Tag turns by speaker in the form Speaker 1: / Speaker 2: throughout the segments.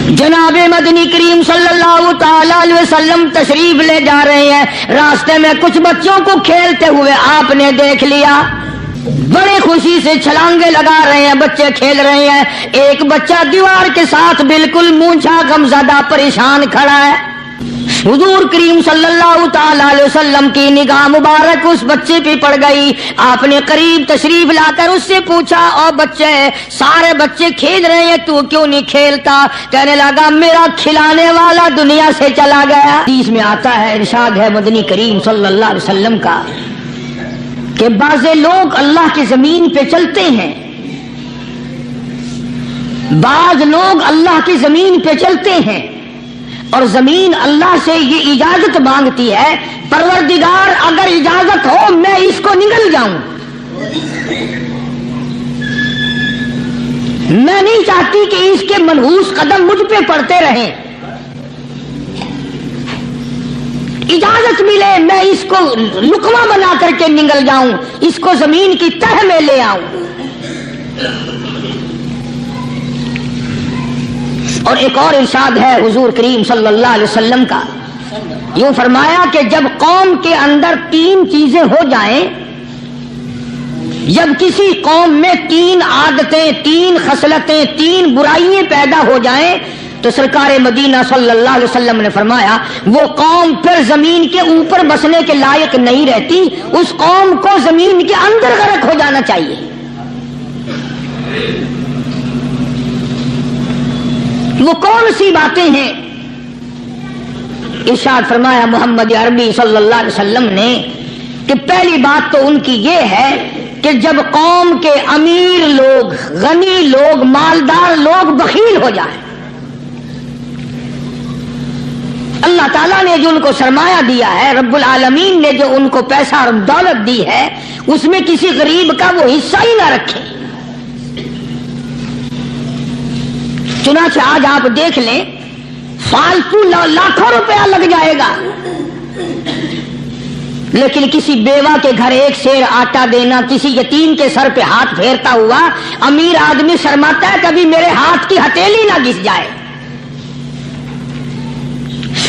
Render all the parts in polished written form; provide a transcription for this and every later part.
Speaker 1: جناب مدنی کریم صلی اللہ تعالی علیہ وسلم تشریف لے جا رہے ہیں، راستے میں کچھ بچوں کو کھیلتے ہوئے آپ نے دیکھ لیا، بڑے خوشی سے چھلانگے لگا رہے ہیں، بچے کھیل رہے ہیں، ایک بچہ دیوار کے ساتھ بالکل مونچھا غمزدہ پریشان کھڑا ہے۔ حضور کریم صلی اللہ تعالی علیہ وسلم کی نگاہ مبارک اس بچے پہ پڑ گئی، آپ نے قریب تشریف لا کر اس سے پوچھا، او بچے، سارے بچے کھیل رہے ہیں، تو کیوں نہیں کھیلتا؟ کہنے لگا میرا کھلانے والا دنیا سے چلا گیا۔ حدیث میں آتا ہے، ارشاد ہے مدنی کریم صلی اللہ علیہ وسلم کا کہ بعض لوگ اللہ کی زمین پہ چلتے ہیں، بعض لوگ اللہ کی زمین پہ چلتے ہیں اور زمین اللہ سے یہ اجازت مانگتی ہے، پروردگار اگر اجازت ہو میں اس کو نگل جاؤں، میں نہیں چاہتی کہ اس کے منحوس قدم مجھ پہ پڑتے رہیں، اجازت ملے میں اس کو لقمہ بنا کر کے نگل جاؤں، اس کو زمین کی تہ میں لے آؤں۔ اور ایک اور ارشاد ہے حضور کریم صلی اللہ علیہ وسلم کا، یوں فرمایا کہ جب قوم کے اندر تین چیزیں ہو جائیں، جب کسی قوم میں تین عادتیں، تین خصلتیں، تین برائیاں پیدا ہو جائیں تو سرکار مدینہ صلی اللہ علیہ وسلم نے فرمایا وہ قوم پھر زمین کے اوپر بسنے کے لائق نہیں رہتی، اس قوم کو زمین کے اندر غرق ہو جانا چاہیے۔ وہ کون سی باتیں ہیں؟ ارشاد فرمایا محمد عربی صلی اللہ علیہ وسلم نے کہ پہلی بات تو ان کی یہ ہے کہ جب قوم کے امیر لوگ، غنی لوگ، مالدار لوگ بخیل ہو جائیں، اللہ تعالیٰ نے جو ان کو سرمایہ دیا ہے، رب العالمین نے جو ان کو پیسہ اور دولت دی ہے، اس میں کسی غریب کا وہ حصہ ہی نہ رکھے۔ چنانچہ آج آپ دیکھ لیں، فالتو لاکھوں روپیہ لگ جائے گا، لیکن کسی بیوہ کے گھر ایک سیر آٹا دینا، کسی یتیم کے سر پہ ہاتھ پھیرتا ہوا امیر آدمی شرماتا ہے کبھی میرے ہاتھ کی ہتھیلی نہ گھس جائے۔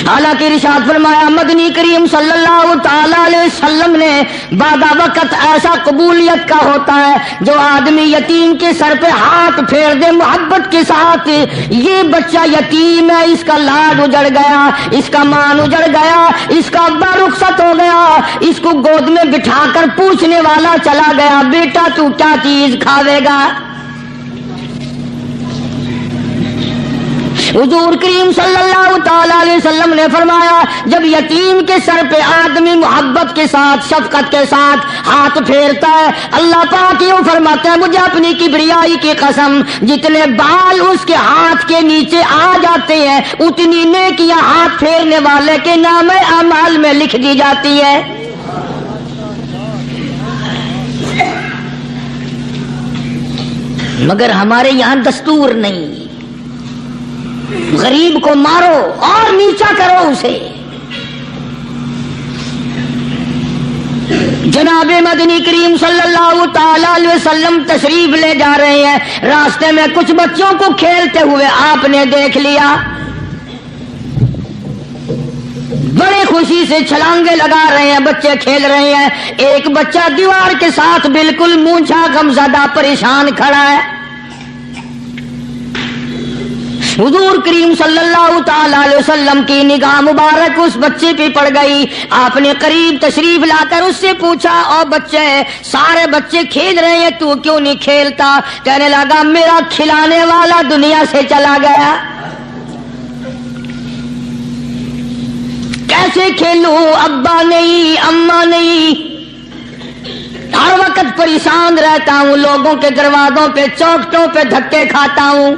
Speaker 1: حالانکہ ارشاد فرمایا مدنی کریم صلی اللہ تعالی علیہ وسلم نے بعد وقت ایسا قبولیت کا ہوتا ہے جو آدمی یتیم کے سر پہ ہاتھ پھیر دے محبت کے ساتھ، یہ بچہ یتیم ہے، اس کا لاڈ اجڑ گیا، اس کا مان اجڑ گیا، اس کا ابا رخصت ہو گیا، اس کو گود میں بٹھا کر پوچھنے والا چلا گیا، بیٹا تو کیا چیز کھاوے گا؟ حضور کریم صلی اللہ تعالی علیہ وسلم نے فرمایا جب یتیم کے سر پہ آدمی محبت کے ساتھ، شفقت کے ساتھ ہاتھ پھیرتا ہے، اللہ پاک یوں فرماتا ہے مجھے اپنی کبریائی کی قسم جتنے بال اس کے ہاتھ کے نیچے آ جاتے ہیں اتنی نیکیاں ہاتھ پھیرنے والے کے نام اعمال میں لکھ دی جاتی ہے۔ مگر ہمارے یہاں دستور نہیں، غریب کو مارو اور نیچا کرو اسے۔ جناب مدنی کریم صلی اللہ تعالی علیہ وسلم تشریف لے جا رہے ہیں، راستے میں کچھ بچوں کو کھیلتے ہوئے آپ نے دیکھ لیا، بڑے خوشی سے چھلانگے لگا رہے ہیں، بچے کھیل رہے ہیں، ایک بچہ دیوار کے ساتھ بالکل مونچھا غمزدہ پریشان کھڑا ہے۔ حضور کریم صلی اللہ تعالی علیہ وسلم کی نگاہ مبارک اس بچے پہ پڑ گئی، آپ نے قریب تشریف لا کر اس سے پوچھا، او بچے، سارے بچے کھیل رہے ہیں، تو کیوں نہیں کھیلتا؟ کہنے لگا میرا کھلانے والا دنیا سے چلا گیا، کیسے کھیلوں، ابا نہیں، اماں نہیں، ہر وقت پریشان رہتا ہوں، لوگوں کے دروازوں پہ چوکھٹوں پہ دھکے کھاتا ہوں۔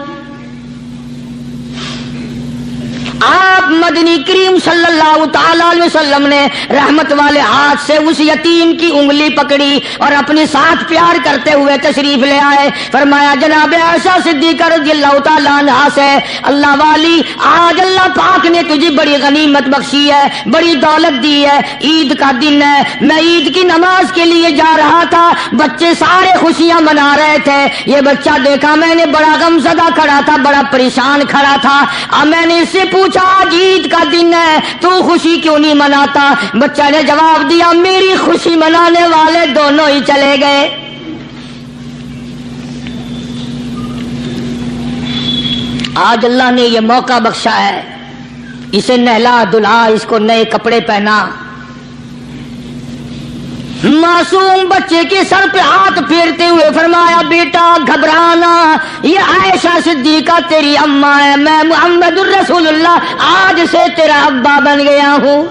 Speaker 1: آپ آپ مدنی کریم صلی اللہ تعالی علیہ وسلم نے رحمت والے ہاتھ سے اس یتیم کی انگلی پکڑی اور اپنے ساتھ پیار کرتے ہوئے تشریف لے آئے. فرمایا جناب عائشہ صدیقہ رضی اللہ تعالی عنہا سے, اللہ والی آج اللہ پاک نے تجھے بڑی غنیمت بخشی ہے, بڑی دولت دی ہے, عید کا دن ہے, میں عید کی نماز کے لیے جا رہا تھا, بچے سارے خوشیاں منا رہے تھے, یہ بچہ دیکھا میں نے بڑا غم زدہ کھڑا تھا, بڑا پریشان کھڑا تھا. اب میں نے اس سے پوچھا آج عید کا دن ہے تو خوشی کیوں نہیں مناتا؟ بچہ نے جواب دیا میری خوشی منانے والے دونوں ہی چلے گئے. آج اللہ نے یہ موقع بخشا ہے, اسے نہلا دھلا, اس کو نئے کپڑے پہنا. معصوم بچے کے سر پہ ہاتھ پھیرتے ہوئے فرمایا بیٹا گھبرانا, یہ عائشہ صدیقہ تیری اماں ہے, میں محمد الرسول اللہ آج سے تیرا ابا بن گیا ہوں.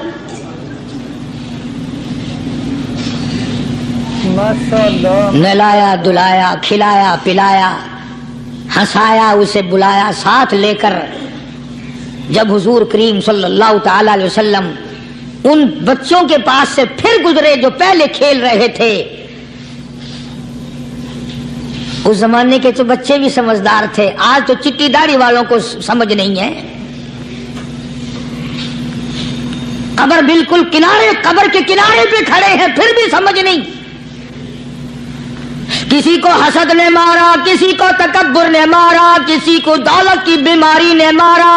Speaker 1: نہلایا دھلایا, کھلایا پلایا, ہنسایا, اسے بلایا ساتھ لے کر. جب حضور کریم صلی اللہ تعالی علیہ وسلم ان بچوں کے پاس سے پھر گزرے جو پہلے کھیل رہے تھے, اس زمانے کے تو بچے بھی سمجھدار تھے, آج تو چٹی داڑھی والوں کو سمجھ نہیں ہے. قبر بالکل کنارے, قبر کے کنارے پہ کھڑے ہیں پھر بھی سمجھ نہیں. کسی کو حسد نے مارا, کسی کو تکبر نے مارا, کسی کو دولت کی بیماری نے مارا,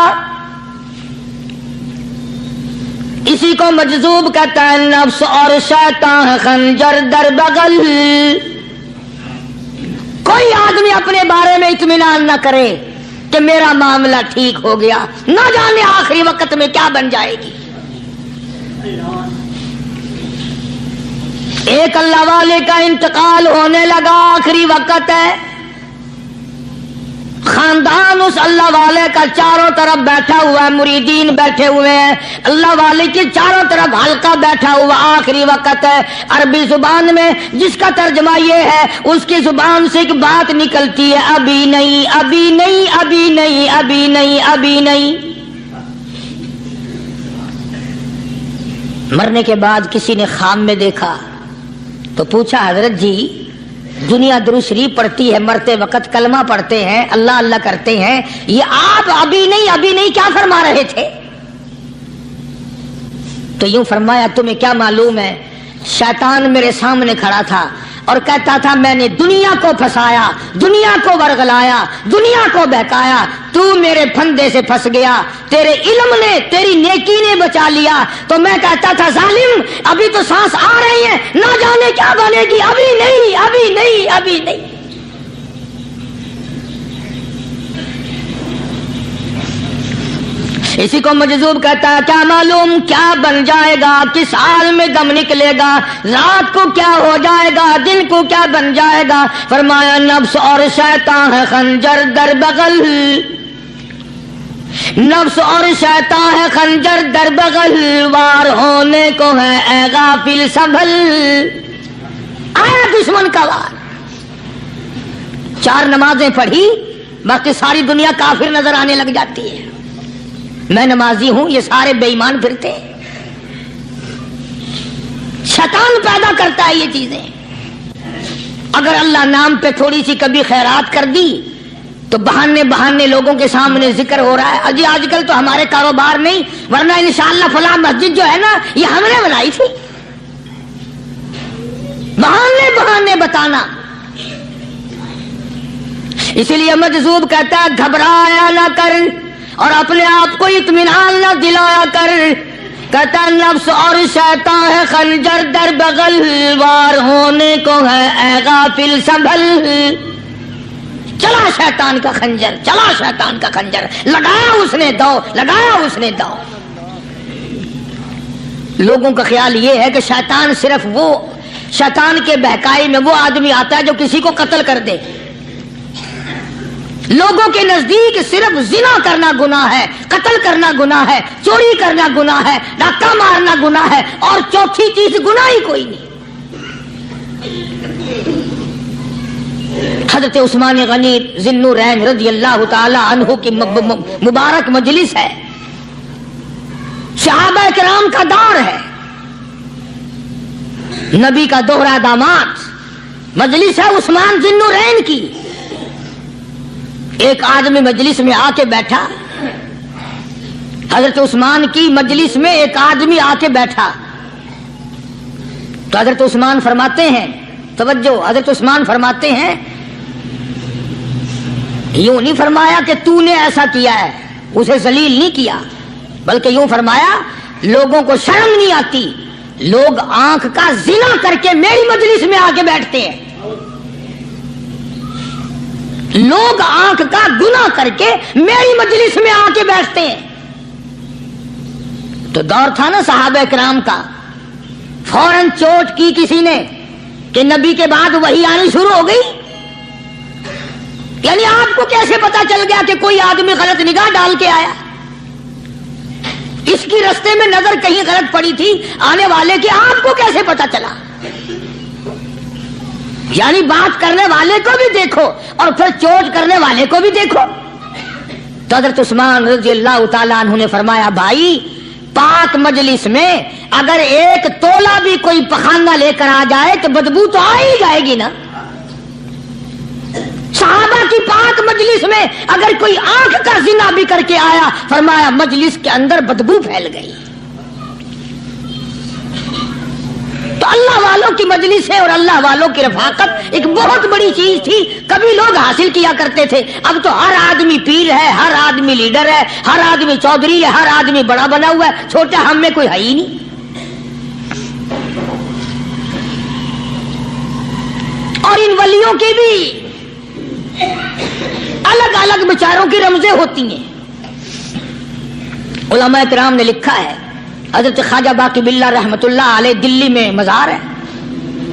Speaker 1: اسی کو مجذوب کہتا ہے. نفس اور شیطان خنجر در بغل. کوئی آدمی اپنے بارے میں اطمینان نہ کرے کہ میرا معاملہ ٹھیک ہو گیا, نہ جانے آخری وقت میں کیا بن جائے گی. ایک اللہ والے کا انتقال ہونے لگا, آخری وقت ہے. خاندان اس اللہ والے کا چاروں طرف بیٹھا ہوا ہے, مریدین بیٹھے ہوئے ہیں, اللہ والے کے چاروں طرف حلقہ بیٹھا ہوا, آخری وقت ہے. عربی زبان میں جس کا ترجمہ یہ ہے, اس کی زبان سے ایک بات نکلتی ہے, ابھی نہیں ابھی نہیں ابھی نہیں ابھی نہیں ابھی نہیں. مرنے کے بعد کسی نے خواب میں دیکھا تو پوچھا حضرت جی دنیا درود شریف پڑھتی ہے, مرتے وقت کلمہ پڑھتے ہیں, اللہ اللہ کرتے ہیں, یہ آپ ابھی نہیں کیا فرما رہے تھے؟ تو یوں فرمایا تمہیں کیا معلوم ہے, شیطان میرے سامنے کھڑا تھا اور کہتا تھا میں نے دنیا کو پھنسایا, دنیا کو ورگلایا, دنیا کو بہکایا, تو میرے پھندے سے پھنس گیا, تیرے علم نے تیری نیکی نے بچا لیا. تو میں کہتا تھا ظالم ابھی تو سانس آ رہی ہے, نہ جانے کیا بنے گی, ابھی نہیں ابھی نہیں ابھی نہیں. اسی کو مجذوب کہتا ہے کیا معلوم کیا بن جائے گا, کس حال میں دم نکلے گا, رات کو کیا ہو جائے گا, دن کو کیا بن جائے گا. فرمایا نفس اور شیطان ہے خنجر در بغل, نفس اور شیطان ہے خنجر در بغل, وار ہونے کو ہے اے غافل سنبھل. آیا دشمن کا وار. 4 نمازیں پڑھی, باقی ساری دنیا کافر نظر آنے لگ جاتی ہے. میں نمازی ہوں, یہ سارے بے ایمان پھرتے ہیں. شیطان پیدا کرتا ہے یہ چیزیں. اگر اللہ نام پہ تھوڑی سی کبھی خیرات کر دی تو بہانے لوگوں کے سامنے ذکر ہو رہا ہے, اجی آج کل تو ہمارے کاروبار نہیں, ورنہ انشاءاللہ فلاں مسجد جو ہے نا یہ ہم نے بنائی تھی. بہانے بتانا. اسی لیے مجذوب کہتا ہے گھبرایا نہ کر اور اپنے آپ کو اطمینان نہ دلایا کر. کہتا نفس اور شیطان ہے خنجر در بغل, وار ہونے کو ہے اے غافل سنبھل. چلا شیطان کا خنجر, چلا شیطان کا خنجر, لگایا اس نے دو, لگایا اس نے دو. لوگوں کا خیال یہ ہے کہ شیطان صرف وہ, شیطان کے بہکائی میں وہ آدمی آتا ہے جو کسی کو قتل کر دے. لوگوں کے نزدیک صرف زنا کرنا گناہ ہے, قتل کرنا گناہ ہے, چوری کرنا گناہ ہے, ڈاکہ مارنا گناہ ہے, اور چوتھی چیز گناہ ہی کوئی نہیں. حضرت عثمان غنی ذی النورین رضی اللہ تعالی عنہ کی مبارک مجلس ہے. صحابہ کرام کا دور ہے، نبی کا دوہرا داماد، مجلس ہے عثمان ذی النورین کی. ایک آدمی مجلس میں آ کے بیٹھا، حضرت عثمان کی مجلس میں ایک آدمی آ کے بیٹھا تو حضرت عثمان فرماتے ہیں، توجہ، حضرت عثمان فرماتے ہیں، یوں نہیں فرمایا کہ تو نے ایسا کیا ہے، اسے ذلیل نہیں کیا، بلکہ یوں فرمایا لوگوں کو شرم نہیں آتی، لوگ آنکھ کا زنا کر کے میری مجلس میں آ کے بیٹھتے ہیں، لوگ آنکھ کا گناہ کر کے میری مجلس میں آ کے بیٹھتے ہیں. تو دور تھا نا صحابہ کرام کا، فوراً چوٹ کی کسی نے کہ نبی کے بعد وحی آنی شروع ہو گئی. یعنی آپ کو کیسے پتا چل گیا کہ کوئی آدمی غلط نگاہ ڈال کے آیا؟ اس کی رستے میں نظر کہیں غلط پڑی تھی آنے والے کی، آپ کو کیسے پتا چلا؟ یعنی بات کرنے والے کو بھی دیکھو اور پھر چوٹ کرنے والے کو بھی دیکھو. تو حضرت عثمان رضی اللہ تعالیٰ عنہ نے فرمایا، بھائی پاک مجلس میں اگر ایک تولا بھی کوئی پخانہ لے کر آ جائے تو بدبو تو آ ہی جائے گی نا. صحابہ کی پاک مجلس میں اگر کوئی آنکھ کا زنا بھی کر کے آیا، فرمایا مجلس کے اندر بدبو پھیل گئی. تو اللہ والوں کی مجلس ہے اور اللہ والوں کی رفاقت ایک بہت بڑی چیز تھی، کبھی لوگ حاصل کیا کرتے تھے. اب تو ہر آدمی پیر ہے، ہر آدمی لیڈر ہے، ہر آدمی چودھری ہے، ہر آدمی بڑا بنا ہوا ہے، چھوٹا ہم میں کوئی ہے ہی نہیں. اور ان ولیوں کی بھی الگ الگ بیچاروں کی رمزیں ہوتی ہیں. علماء کرام نے لکھا ہے، حضرت خواجہ باقی باللہ رحمت اللہ علیہ دلی میں مزار ہے،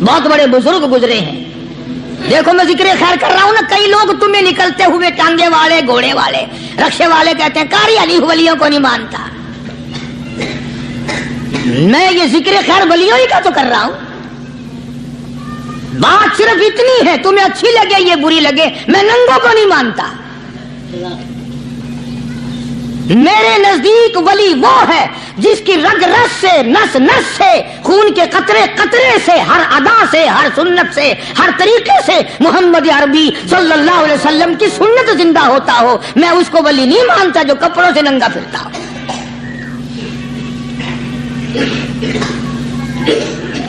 Speaker 1: بہت بڑے بزرگ گزرے ہیں. دیکھو میں ذکر خیر کر رہا ہوں نا، کئی لوگ تمہیں نکلتے ہوئے ٹانگے والے، گھوڑے والے، رکشے والے کہتے ہیں قاری علی ولیوں کو نہیں مانتا. میں یہ ذکر خیر ولیوں ہی کا تو کر رہا ہوں. بات صرف اتنی ہے، تمہیں اچھی لگے یہ بری لگے، میں ننگوں کو نہیں مانتا. میرے نزدیک ولی وہ ہے جس کی رگ رس سے، نس نس سے، خون کے قطرے قطرے سے، ہر ادا سے، ہر سنت سے، ہر طریقے سے محمد عربی صلی اللہ علیہ وسلم کی سنت زندہ ہوتا ہو. میں اس کو ولی نہیں مانتا جو کپڑوں سے ننگا پھرتا ہو.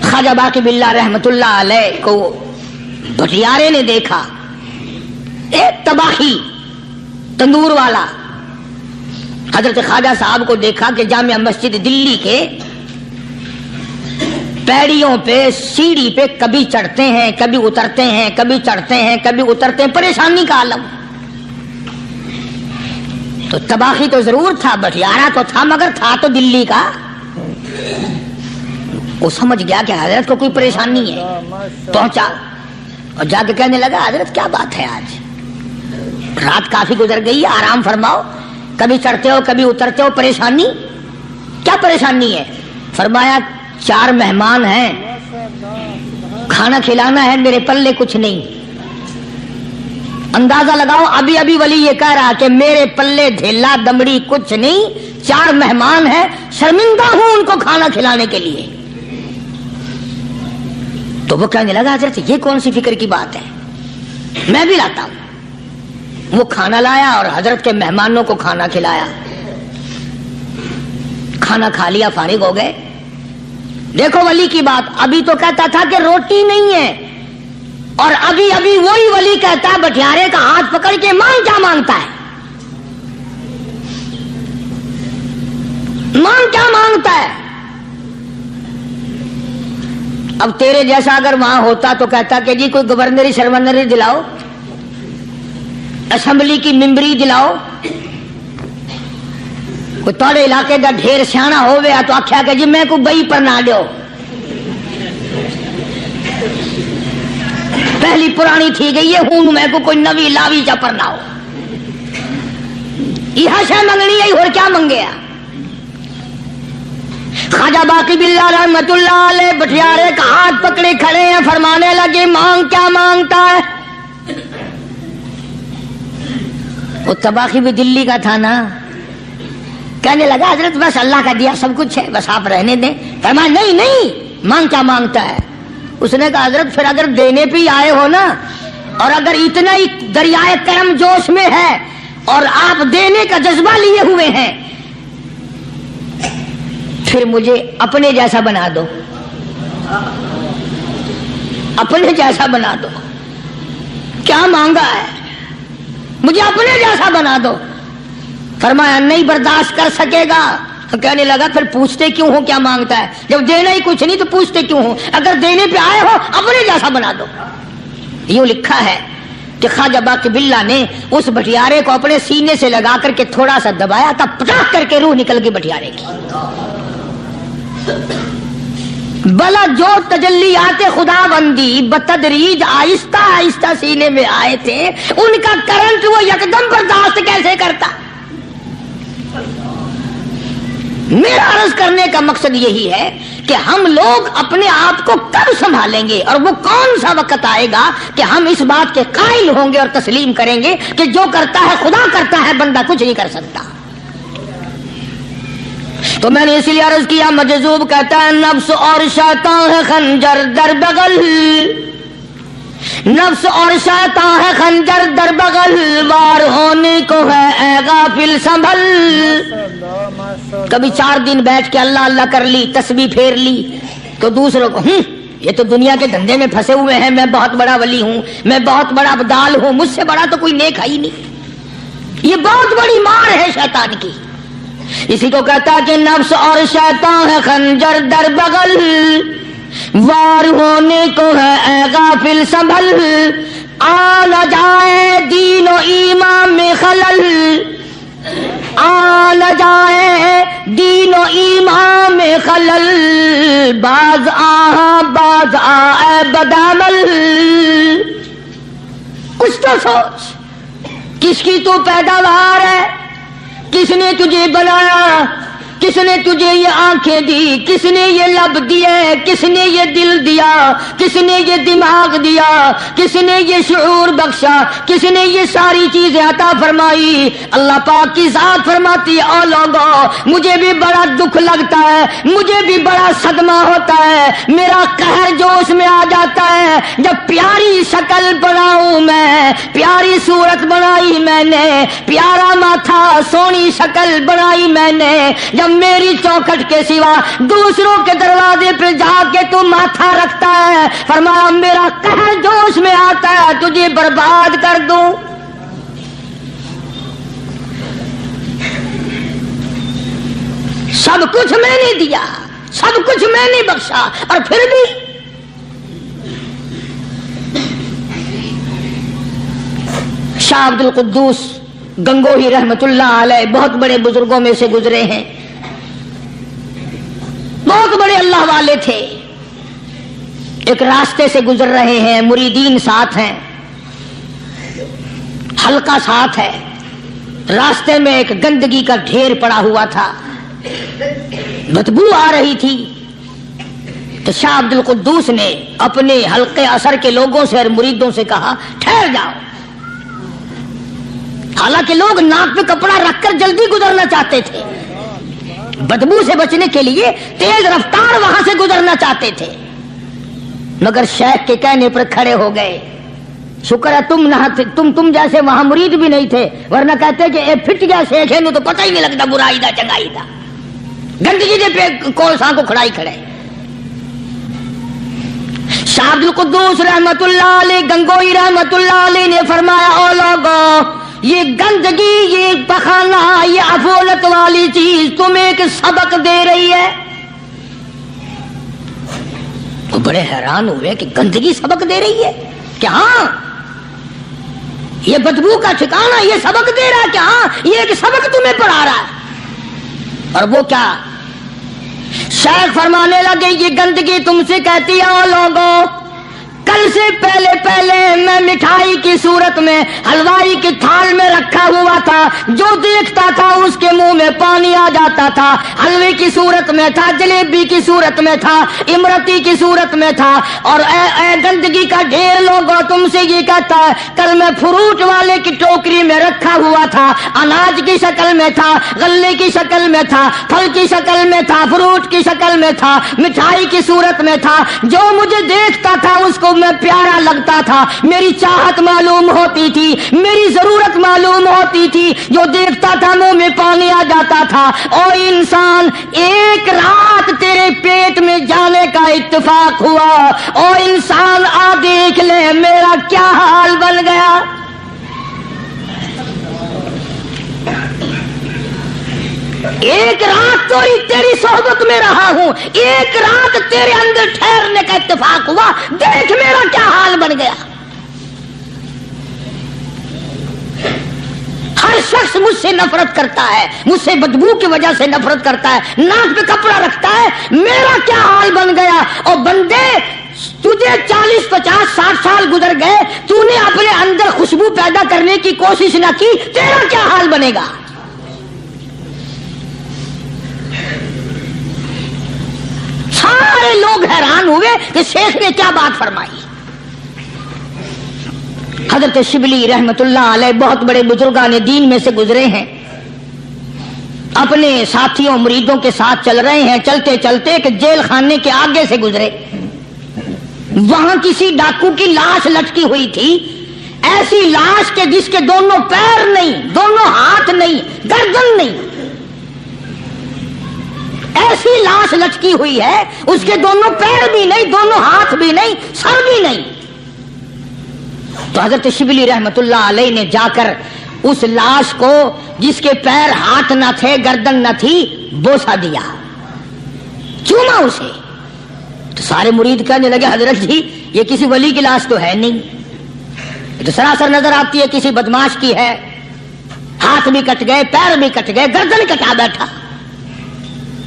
Speaker 1: خواجہ باقی باللہ رحمت اللہ علیہ کو بھٹیارے نے دیکھا، ایک تباہی تندور والا. حضرت خواجہ صاحب کو دیکھا کہ جامع مسجد دلی کے پیڑیوں پہ، سیڑھی پہ کبھی چڑھتے ہیں، کبھی اترتے ہیں، کبھی چڑھتے ہیں، کبھی اترتے ہیں، پریشانی کا عالم. تو تباہی تو ضرور تھا، بٹیارہ تو تھا، مگر تھا تو دلی کا. وہ سمجھ گیا کہ حضرت کو کوئی پریشانی ہے، پہنچا اور جا کے کہنے لگا، حضرت کیا بات ہے، آج رات کافی گزر گئی ہے، آرام فرماؤ، کبھی چڑھتے ہو کبھی اترتے ہو، پریشانی کیا پریشانی ہے؟ فرمایا 4 مہمان ہیں، کھانا کھلانا ہے، میرے پلے کچھ نہیں. اندازہ لگاؤ، ابھی ابھی ولی یہ کہہ رہا کہ میرے پلے دھیلا دمڑی کچھ نہیں، 4 مہمان ہیں، شرمندہ ہوں ان کو کھانا کھلانے کے لیے. تو وہ کہنے لگا، حضرت یہ کون سی فکر کی بات ہے، میں بھی لاتا ہوں. وہ کھانا لایا اور حضرت کے مہمانوں کو کھانا کھلایا. کھانا کھا لیا، فارغ ہو گئے. دیکھو ولی کی بات، ابھی تو کہتا تھا کہ روٹی نہیں ہے، اور ابھی ابھی وہی ولی کہتا ہے بٹیارے کا ہاتھ پکڑ کے، مانگ کیا مانگتا ہے، مانگ کیا مانگتا ہے. اب تیرے جیسا اگر وہاں ہوتا تو کہتا کہ جی کوئی گورنری شرمنری دلاؤ، اسمبلی کی ممبری دلاؤ. کوئی تھوڑے علاقے کا ڈھیر سیاح ہویا تو آخیا کہ جی میں کو بئی پر نہ دو، پہلی پرانی تھی گئی ہے ہوں، میں کو کوئی نوی لاوی چا پر نہ ہو. یہ شے منگنی ہے، اور کیا منگیا. خواجہ باقی باللہ رحمت اللہ علیہ بٹیارے کا ہاتھ پکڑے کھڑے ہیں، فرمانے لگے، مانگ کیا مانگتا ہے. وہ تباہی بھی دلی کا تھا نا، کہنے لگا حضرت بس اللہ کا دیا سب کچھ ہے، بس آپ رہنے دیں۔ فرمایا نہیں نہیں، مانگ کیا مانگتا ہے؟ اس نے کہا حضرت پھر اگر دینے پہ ہی آئے ہو نا، اور اگر اتنا ہی دریائے کرم جوش میں ہے اور آپ دینے کا جذبہ لیے ہوئے ہیں، پھر مجھے اپنے جیسا بنا دو، اپنے جیسا بنا دو۔ کیا مانگا ہے؟ مجھے اپنے جیسا بنا دو۔ فرمایا نہیں برداشت کر سکے گا۔ کہنے لگا پھر پوچھتے کیوں ہو کیا مانگتا ہے؟ جب دینا ہی کچھ نہیں تو پوچھتے کیوں ہو؟ اگر دینے پہ آئے ہو اپنے جیسا بنا دو۔ یوں لکھا ہے کہ خواجہ باقی باللہ نے اس بٹیارے کو اپنے سینے سے لگا کر کے تھوڑا سا دبایا تھا، پٹاخ کر کے روح نکل گئی بٹیارے کی۔ بلا جو تجلیات خدا بندی بتدریج آہستہ آہستہ سینے میں آئے تھے، ان کا کرنٹ وہ یکدم برداشت کیسے کرتا؟ میرا عرض کرنے کا مقصد یہی ہے کہ ہم لوگ اپنے آپ کو کب سنبھالیں گے، اور وہ کون سا وقت آئے گا کہ ہم اس بات کے قائل ہوں گے اور تسلیم کریں گے کہ جو کرتا ہے خدا کرتا ہے، بندہ کچھ نہیں کر سکتا۔ تو میں نے اسی لیے عرض کیا، مجذوب کہتا ہے نفس اور شیطان ہے خنجر در بغل، نفس اور شیطان ہے خنجر در بغل، وار ہونے کو ہے اے غافل سنبھل۔ کبھی 4 دن بیٹھ کے اللہ اللہ کر لی، تسبیح پھیر لی، تو دوسروں کو یہ تو دنیا کے دھندے میں پھنسے ہوئے ہیں، میں بہت بڑا ولی ہوں، میں بہت بڑا ابدال ہوں، مجھ سے بڑا تو کوئی نیک ہے ہی نہیں۔ یہ بہت بڑی مار ہے شیطان کی۔ اسی کو کہتا کہ نفس اور شیطان ہے خنجر در بغل، وار ہونے کو ہے اے غافل سنبھل، آ نہ جائے دین و ایمان میں خلل، آ نہ جائے دین و ایمان میں خلل، باز باز آئے بدعمل۔ کچھ تو سوچ، کس کی تو پیداوار ہے؟ کس نے تجھے بنایا؟ کس نے تجھے یہ آنکھیں دی؟ کس نے یہ لب دیے؟ کس نے یہ دل دیا؟ کس نے یہ دماغ دیا؟ کس نے یہ شعور بخشا؟ کس نے یہ ساری چیزیں عطا فرمائی؟ اللہ پاک کی ذات فرماتی ہے او لوگوں، مجھے بھی بڑا دکھ لگتا ہے، مجھے بھی بڑا صدمہ ہوتا ہے، میرا قہر جوش میں آ جاتا ہے جب پیاری شکل بناؤں میں، پیاری صورت بنائی میں نے، پیارا ماتھا سونی شکل بنائی میں نے، جب میری چوکھٹ کے سوا دوسروں کے دروازے پہ جا کے تو ماتھا رکھتا ہے، فرمایا میرا قہر جوش میں آتا ہے تجھے برباد کر دوں۔ سب کچھ میں نے دیا، سب کچھ میں نے بخشا، اور پھر بھی شاہ عبد القدوس گنگوہی رحمت اللہ علیہ بہت بڑے بزرگوں میں سے گزرے ہیں، بہت بڑے اللہ والے تھے۔ ایک راستے سے گزر رہے ہیں، مریدین ساتھ ہیں، حلقہ ساتھ ہے، راستے میں ایک گندگی کا ڈھیر پڑا ہوا تھا، بدبو آ رہی تھی، تو شاہ عبد القدوس نے اپنے حلقے اثر کے لوگوں سے اور مریدوں سے کہا ٹھہر جاؤ۔ حالانکہ لوگ ناک پہ کپڑا رکھ کر جلدی گزرنا چاہتے تھے، بدبو سے بچنے کے لیے تیز رفتار وہاں سے گزرنا چاہتے تھے، مگر شیخ کے کہنے پر کھڑے ہو گئے۔ شکر ہے تم جیسے وہاں مرید بھی نہیں تھے، ورنہ کہتے کہ اے پھٹ گیا شیخ ہے، تو پتہ ہی نہیں لگتا برائی دا چنگائی دا، گندگی دے پہ کولساں کو کھڑائی کھڑے۔ شاہ عبد القدوس رحمت اللہ علیہ گنگوئی رحمت اللہ علیہ نے فرمایا او لوگوں، یہ گندگی، یہ پخانہ، یہ افولت والی چیز تمہیں ایک سبق دے رہی ہے۔ وہ بڑے حیران ہوئے کہ گندگی سبق دے رہی ہے کہ ہاں یہ بدبو کا ٹھکانہ یہ سبق دے رہا ہے کہ ہاں یہ ایک سبق تمہیں پڑھا رہا ہے۔ اور وہ کیا؟ شیخ فرمانے لگے یہ گندگی تم سے کہتی ہے او لوگوں، کل سے پہلے پہلے میں مٹھائی کی صورت میں حلوائی کی تھال میں رکھا ہوا تھا، جو دیکھتا تھا اس کے منہ میں پانی آ جاتا تھا، حلوے کی صورت میں تھا، جلیبی کی صورت میں تھا، امرتی کی صورت میں تھا، اور اے گندگی کا ڈھیر لوگوں تم سے یہ کہتا ہے کل میں فروٹ والے کی ٹوکری میں رکھا ہوا تھا، اناج کی شکل میں تھا، غلے کی شکل میں تھا، پھل کی شکل میں تھا، فروٹ کی شکل میں تھا، مٹھائی کی صورت میں تھا، جو مجھے دیکھتا تھا اس کو میں پیارا لگتا تھا، میری چاہت معلوم ہوتی تھی، میری ضرورت معلوم ہوتی تھی، جو دیکھتا تھا منہ میں پانی آ جاتا تھا۔ او انسان، ایک رات تیرے پیٹ میں جانے کا اتفاق ہوا، او انسان آ دیکھ لے میرا کیا حال بن گیا۔ ایک رات تو تیری صحبت میں رہا ہوں، ایک رات تیرے اندر ٹھہرنے کا اتفاق ہوا، دیکھ میرا کیا حال بن گیا۔ ہر شخص مجھ سے نفرت کرتا ہے، مجھ سے بدبو کی وجہ سے نفرت کرتا ہے، ناک پہ کپڑا رکھتا ہے، میرا کیا حال بن گیا۔ اور بندے، تجھے 40 50 60 سال گزر گئے، تو نے اپنے اندر خوشبو پیدا کرنے کی کوشش نہ کی، تیرا کیا حال بنے گا۔ سارے لوگ حیران ہوئے کہ شیخ نے کیا بات فرمائی۔ حضرت شبلی رحمت اللہ علیہ بہت بڑے بزرگان دین میں سے گزرے ہیں، اپنے ساتھیوں مریدوں کے ساتھ چل رہے ہیں، چلتے چلتے کہ جیل خانے کے آگے سے گزرے، وہاں کسی ڈاکو کی لاش لٹکی ہوئی تھی، ایسی لاش کے جس کے دونوں پیر نہیں، دونوں ہاتھ نہیں، گردن نہیں، ایسی لاش لٹکی ہوئی ہے، اس کے دونوں پیر بھی نہیں، دونوں ہاتھ بھی نہیں، سر بھی نہیں۔ تو حضرت شبلی رحمت اللہ علیہ نے جا کر اس لاش کو جس کے پیر ہاتھ نہ تھے، گردن نہ تھی، بوسا دیا، چوما اسے۔ تو سارے مرید کہنے لگے حضرت جی یہ کسی ولی کی لاش تو ہے نہیں، یہ تو سراسر نظر آتی ہے کسی بدماش کی ہے، ہاتھ بھی کٹ گئے، پیر بھی کٹ گئے، گردن کٹا بیٹھا۔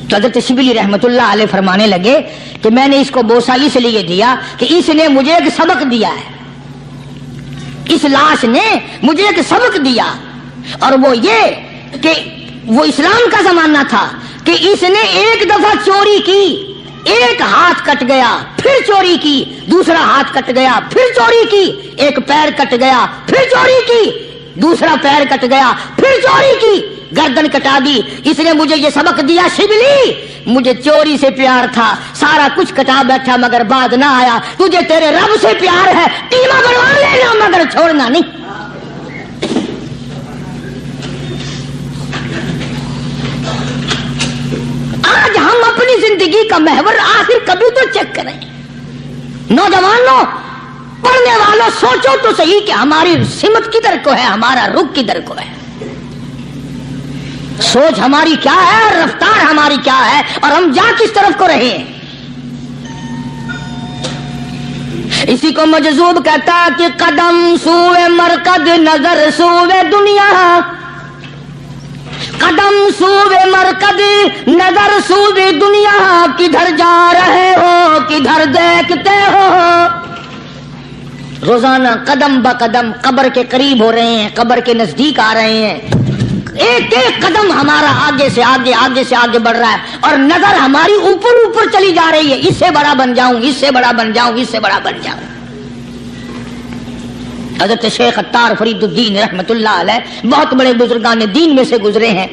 Speaker 1: تو حضرت شبلی رحمت اللہ علیہ فرمانے لگے کہ میں نے اس کو بوسا اس لیے دیا کہ اس نے مجھے ایک سبق دیا ہے، اس لاش نے مجھے ایک سبق دیا، اور وہ یہ کہ وہ اسلام کا زمانہ تھا کہ اس نے ایک دفعہ چوری کی، ایک ہاتھ کٹ گیا، پھر چوری کی، دوسرا ہاتھ کٹ گیا، پھر چوری کی، ایک پیر کٹ گیا، پھر چوری کی، دوسرا پیر کٹ گیا، پھر چوری کی، گردن کٹا دی۔ اس نے مجھے یہ سبق دیا شبلی مجھے چوری سے پیار تھا، سارا کچھ کٹا بیٹھا مگر بات نہ آیا، تجھے تیرے رب سے پیار ہے، ٹیما بنوا لینا مگر چھوڑنا نہیں۔ آج ہم اپنی زندگی کا محور آخر کبھی تو چیک کریں۔ نوجوانوں، پڑھنے والوں، سوچو تو صحیح کہ ہماری سمت کدھر کو ہے، ہمارا رخ کدھر کو ہے، سوچ ہماری کیا ہے، رفتار ہماری کیا ہے، اور ہم جا کس طرف کو رہے ہیں۔ اسی کو مجذوب کہتا کہ قدم سوئے مرکز، نظر سوئے دنیا، قدم سوئے مرکز، نظر سوئے دنیا، کدھر جا رہے ہو کدھر دیکھتے ہو۔ روزانہ قدم با قدم قبر کے قریب ہو رہے ہیں، قبر کے نزدیک آ رہے ہیں، ایک ایک قدم ہمارا آگے سے آگے، آگے سے آگے بڑھ رہا ہے، اور نظر ہماری اوپر اوپر چلی جا رہی ہے، اس سے بڑا بن جاؤں، اس سے بڑا بن جاؤں، اس سے بڑا بن جاؤں۔ حضرت شیخ عطار فرید الدین رحمت اللہ علیہ بہت بڑے بزرگان دین میں سے گزرے ہیں،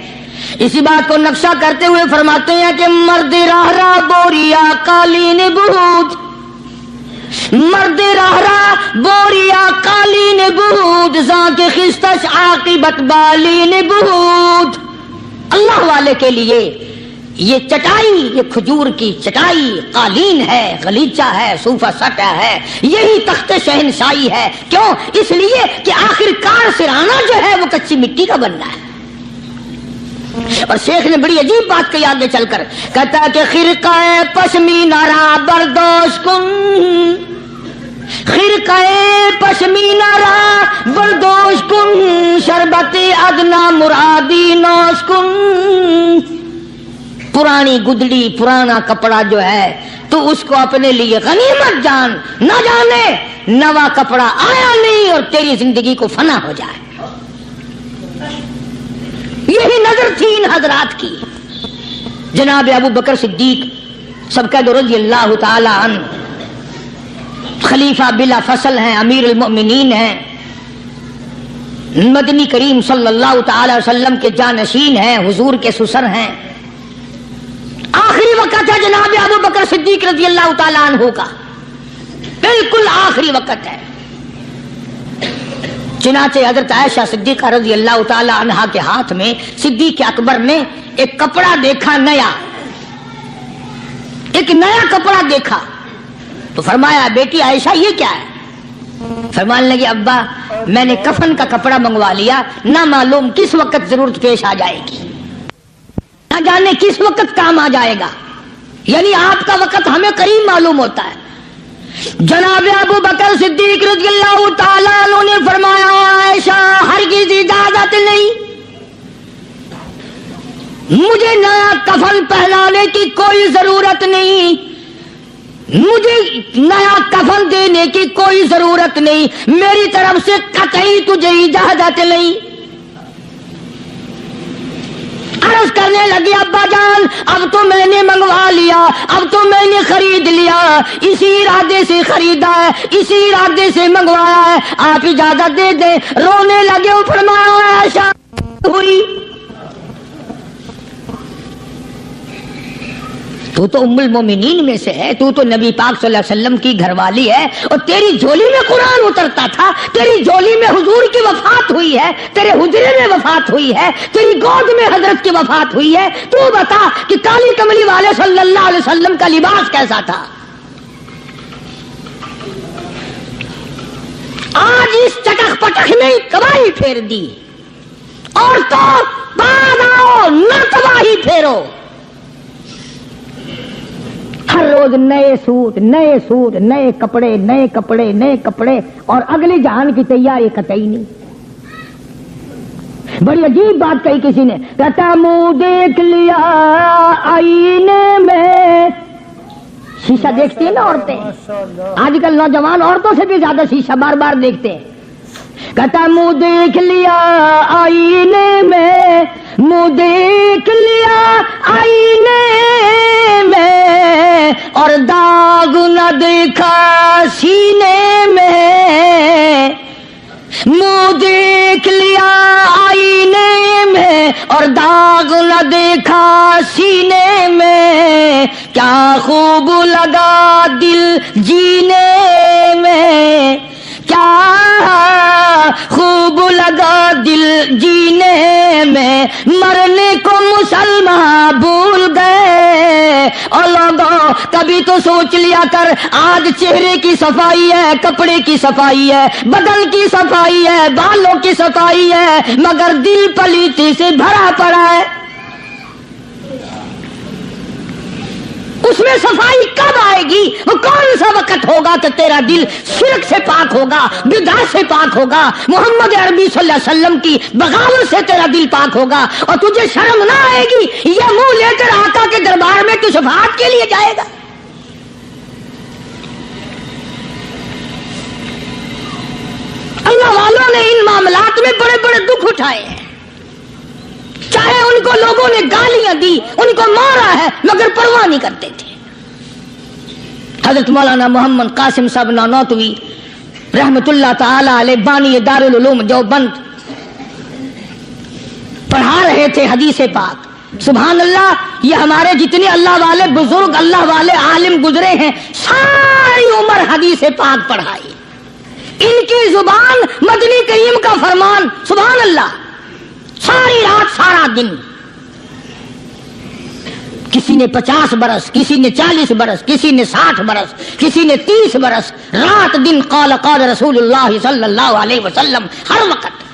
Speaker 1: اسی بات کو نقشہ کرتے ہوئے فرماتے ہیں کہ مرد راہ راہ بوریا قالین بود، مرد راہ راہ بوریا قالین بود، ذاک خستش عاقبت بالین بود۔ اللہ والے کے لیے یہ چٹائی، یہ کھجور کی چٹائی، قالین ہے، غلیچہ ہے، صوفہ سٹا ہے، یہی تخت شہنشاہی ہے۔ کیوں؟ اس لیے کہ آخر کار سرانا جو ہے وہ کچی مٹی کا بننا ہے۔ اور شیخ نے بڑی عجیب بات کہی آگے چل کر، کہتا ہے کہ خرقہ پشمینہ را بردوش کن، خرقہ پشمینہ را بردوش کن، شربت ادنا مرادی نوش کن۔ پرانی گدڑی پرانا کپڑا جو ہے تو اس کو اپنے لیے غنیمت جان، نہ جانے نوا کپڑا آیا نہیں اور تیری زندگی کو فنا ہو جائے۔ یہی نظر تھی ان حضرات کی۔ جناب ابو بکر صدیق سبقت رضی اللہ تعالی عنہ خلیفہ بلا فصل ہیں، امیر المؤمنین ہیں، مدنی کریم صلی اللہ تعالی وسلم کے جانشین ہیں، حضور کے سسر ہیں۔ آخری وقت ہے جناب ابو بکر صدیق رضی اللہ تعالی عنہ کا، بالکل آخری وقت ہے۔ چنانچہ حضرت عائشہ صدیقہ رضی اللہ تعالی عنہا کے ہاتھ میں صدیق اکبر نے ایک کپڑا دیکھا، ایک نیا کپڑا دیکھا تو فرمایا بیٹی عائشہ یہ کیا ہے؟ فرمانے لگے ابا میں نے کفن کا کپڑا منگوا لیا، نہ معلوم کس وقت ضرورت پیش آ جائے گی، نہ جانے کس وقت کام آ جائے گا، یعنی آپ کا وقت ہمیں قریب معلوم ہوتا ہے۔ جناب ابو بکر صدیق رضی اللہ تعالیٰ عنہ نے فرمایا عائشہ ہرگز اجازت نہیں، مجھے نیا کفن پہنانے کی کوئی ضرورت نہیں، مجھے نیا کفن دینے کی کوئی ضرورت نہیں، میری طرف سے قطعی تجھے اجازت نہیں۔ عرض کرنے لگی ابا جان اب تو میں نے منگوا لیا، اب تو میں نے خرید لیا، اسی ارادے سے خریدا ہے، اسی ارادے سے منگوایا ہے، آپ اجازت دے دیں۔ رونے لگے، فرمایا عائشہ ہوئی تو ام المومنین میں سے ہے، تو نبی پاک صلی اللہ علیہ وسلم کی گھر والی ہے، اور تیری جھولی میں قرآن اترتا تھا، تیری جھولی میں حضور کی وفات ہوئی ہے، تیرے حجرے میں وفات ہوئی ہے، تیری گود میں حضرت کی وفات ہوئی ہے، تو بتا کہ کالی کملی والے صلی اللہ علیہ وسلم کا لباس کیسا تھا؟ آج اس چٹخ پٹخ نے تباہی پھیر دی، اور تو بعد آؤ نہ تباہی پھیرو۔ ہر روز نئے سوٹ نئے کپڑے اور اگلی جہان کی تیاری قطعی نہیں۔ بڑی عجیب بات کہی کسی نے، کہتا منہ دیکھ لیا آئینے میں، شیشہ دیکھتی ہیں نا عورتیں، آج کل نوجوان عورتوں سے بھی زیادہ شیشہ بار بار دیکھتے ہیں۔ کہتا منہ دیکھ لیا آئینے میں، منہ دیکھ لیا آئینے میں، اور داغ نہ دیکھا سینے میں، منہ دیکھ لیا آئینے میں اور داغ نہ دیکھا سینے میں، کیا خوب لگا دل جینے میں، کیا خوب لگا دل جینے میں، مرنے کو مسلمان بھول گئے۔ اور لوگوں کبھی تو سوچ لیا کر، آج چہرے کی صفائی ہے، کپڑے کی صفائی ہے، بدن کی صفائی ہے، بالوں کی صفائی ہے، مگر دل پلیتی سے بھرا پڑا ہے۔ اس میں صفائی کب آئے گی؟ وہ کون سا وقت ہوگا کہ تیرا دل شرک سے پاک ہوگا، بدعت سے پاک ہوگا، محمد عربی صلی اللہ علیہ وسلم کی بغاوت سے تیرا دل پاک ہوگا، اور تجھے شرم نہ آئے گی یہ منہ لے کر آقا کے دربار میں تو شفاعت کے لیے جائے گا۔ اللہ والوں نے ان معاملات میں بڑے بڑے دکھ اٹھائے ہیں، چاہے ان کو لوگوں نے گالیاں دی، ان کو مارا ہے، مگر پرواہ نہیں کرتے تھے۔ حضرت مولانا محمد قاسم صاحب نانوتوی رحمت اللہ تعالی علیہ بانی دارالعلوم دیوبند پڑھا رہے تھے حدیث پاک۔ سبحان اللہ، یہ ہمارے جتنے اللہ والے بزرگ، اللہ والے عالم گزرے ہیں، ساری عمر حدیث پاک پڑھائی، ان کی زبان مدنی کریم کا فرمان، سبحان اللہ، ساری رات سارا دن، کسی نے 50 برس، کسی نے 40 برس، کسی نے 60 برس، کسی نے 30 برس، رات دن قال قال رسول اللہ صلی اللہ علیہ وسلم، ہر وقت۔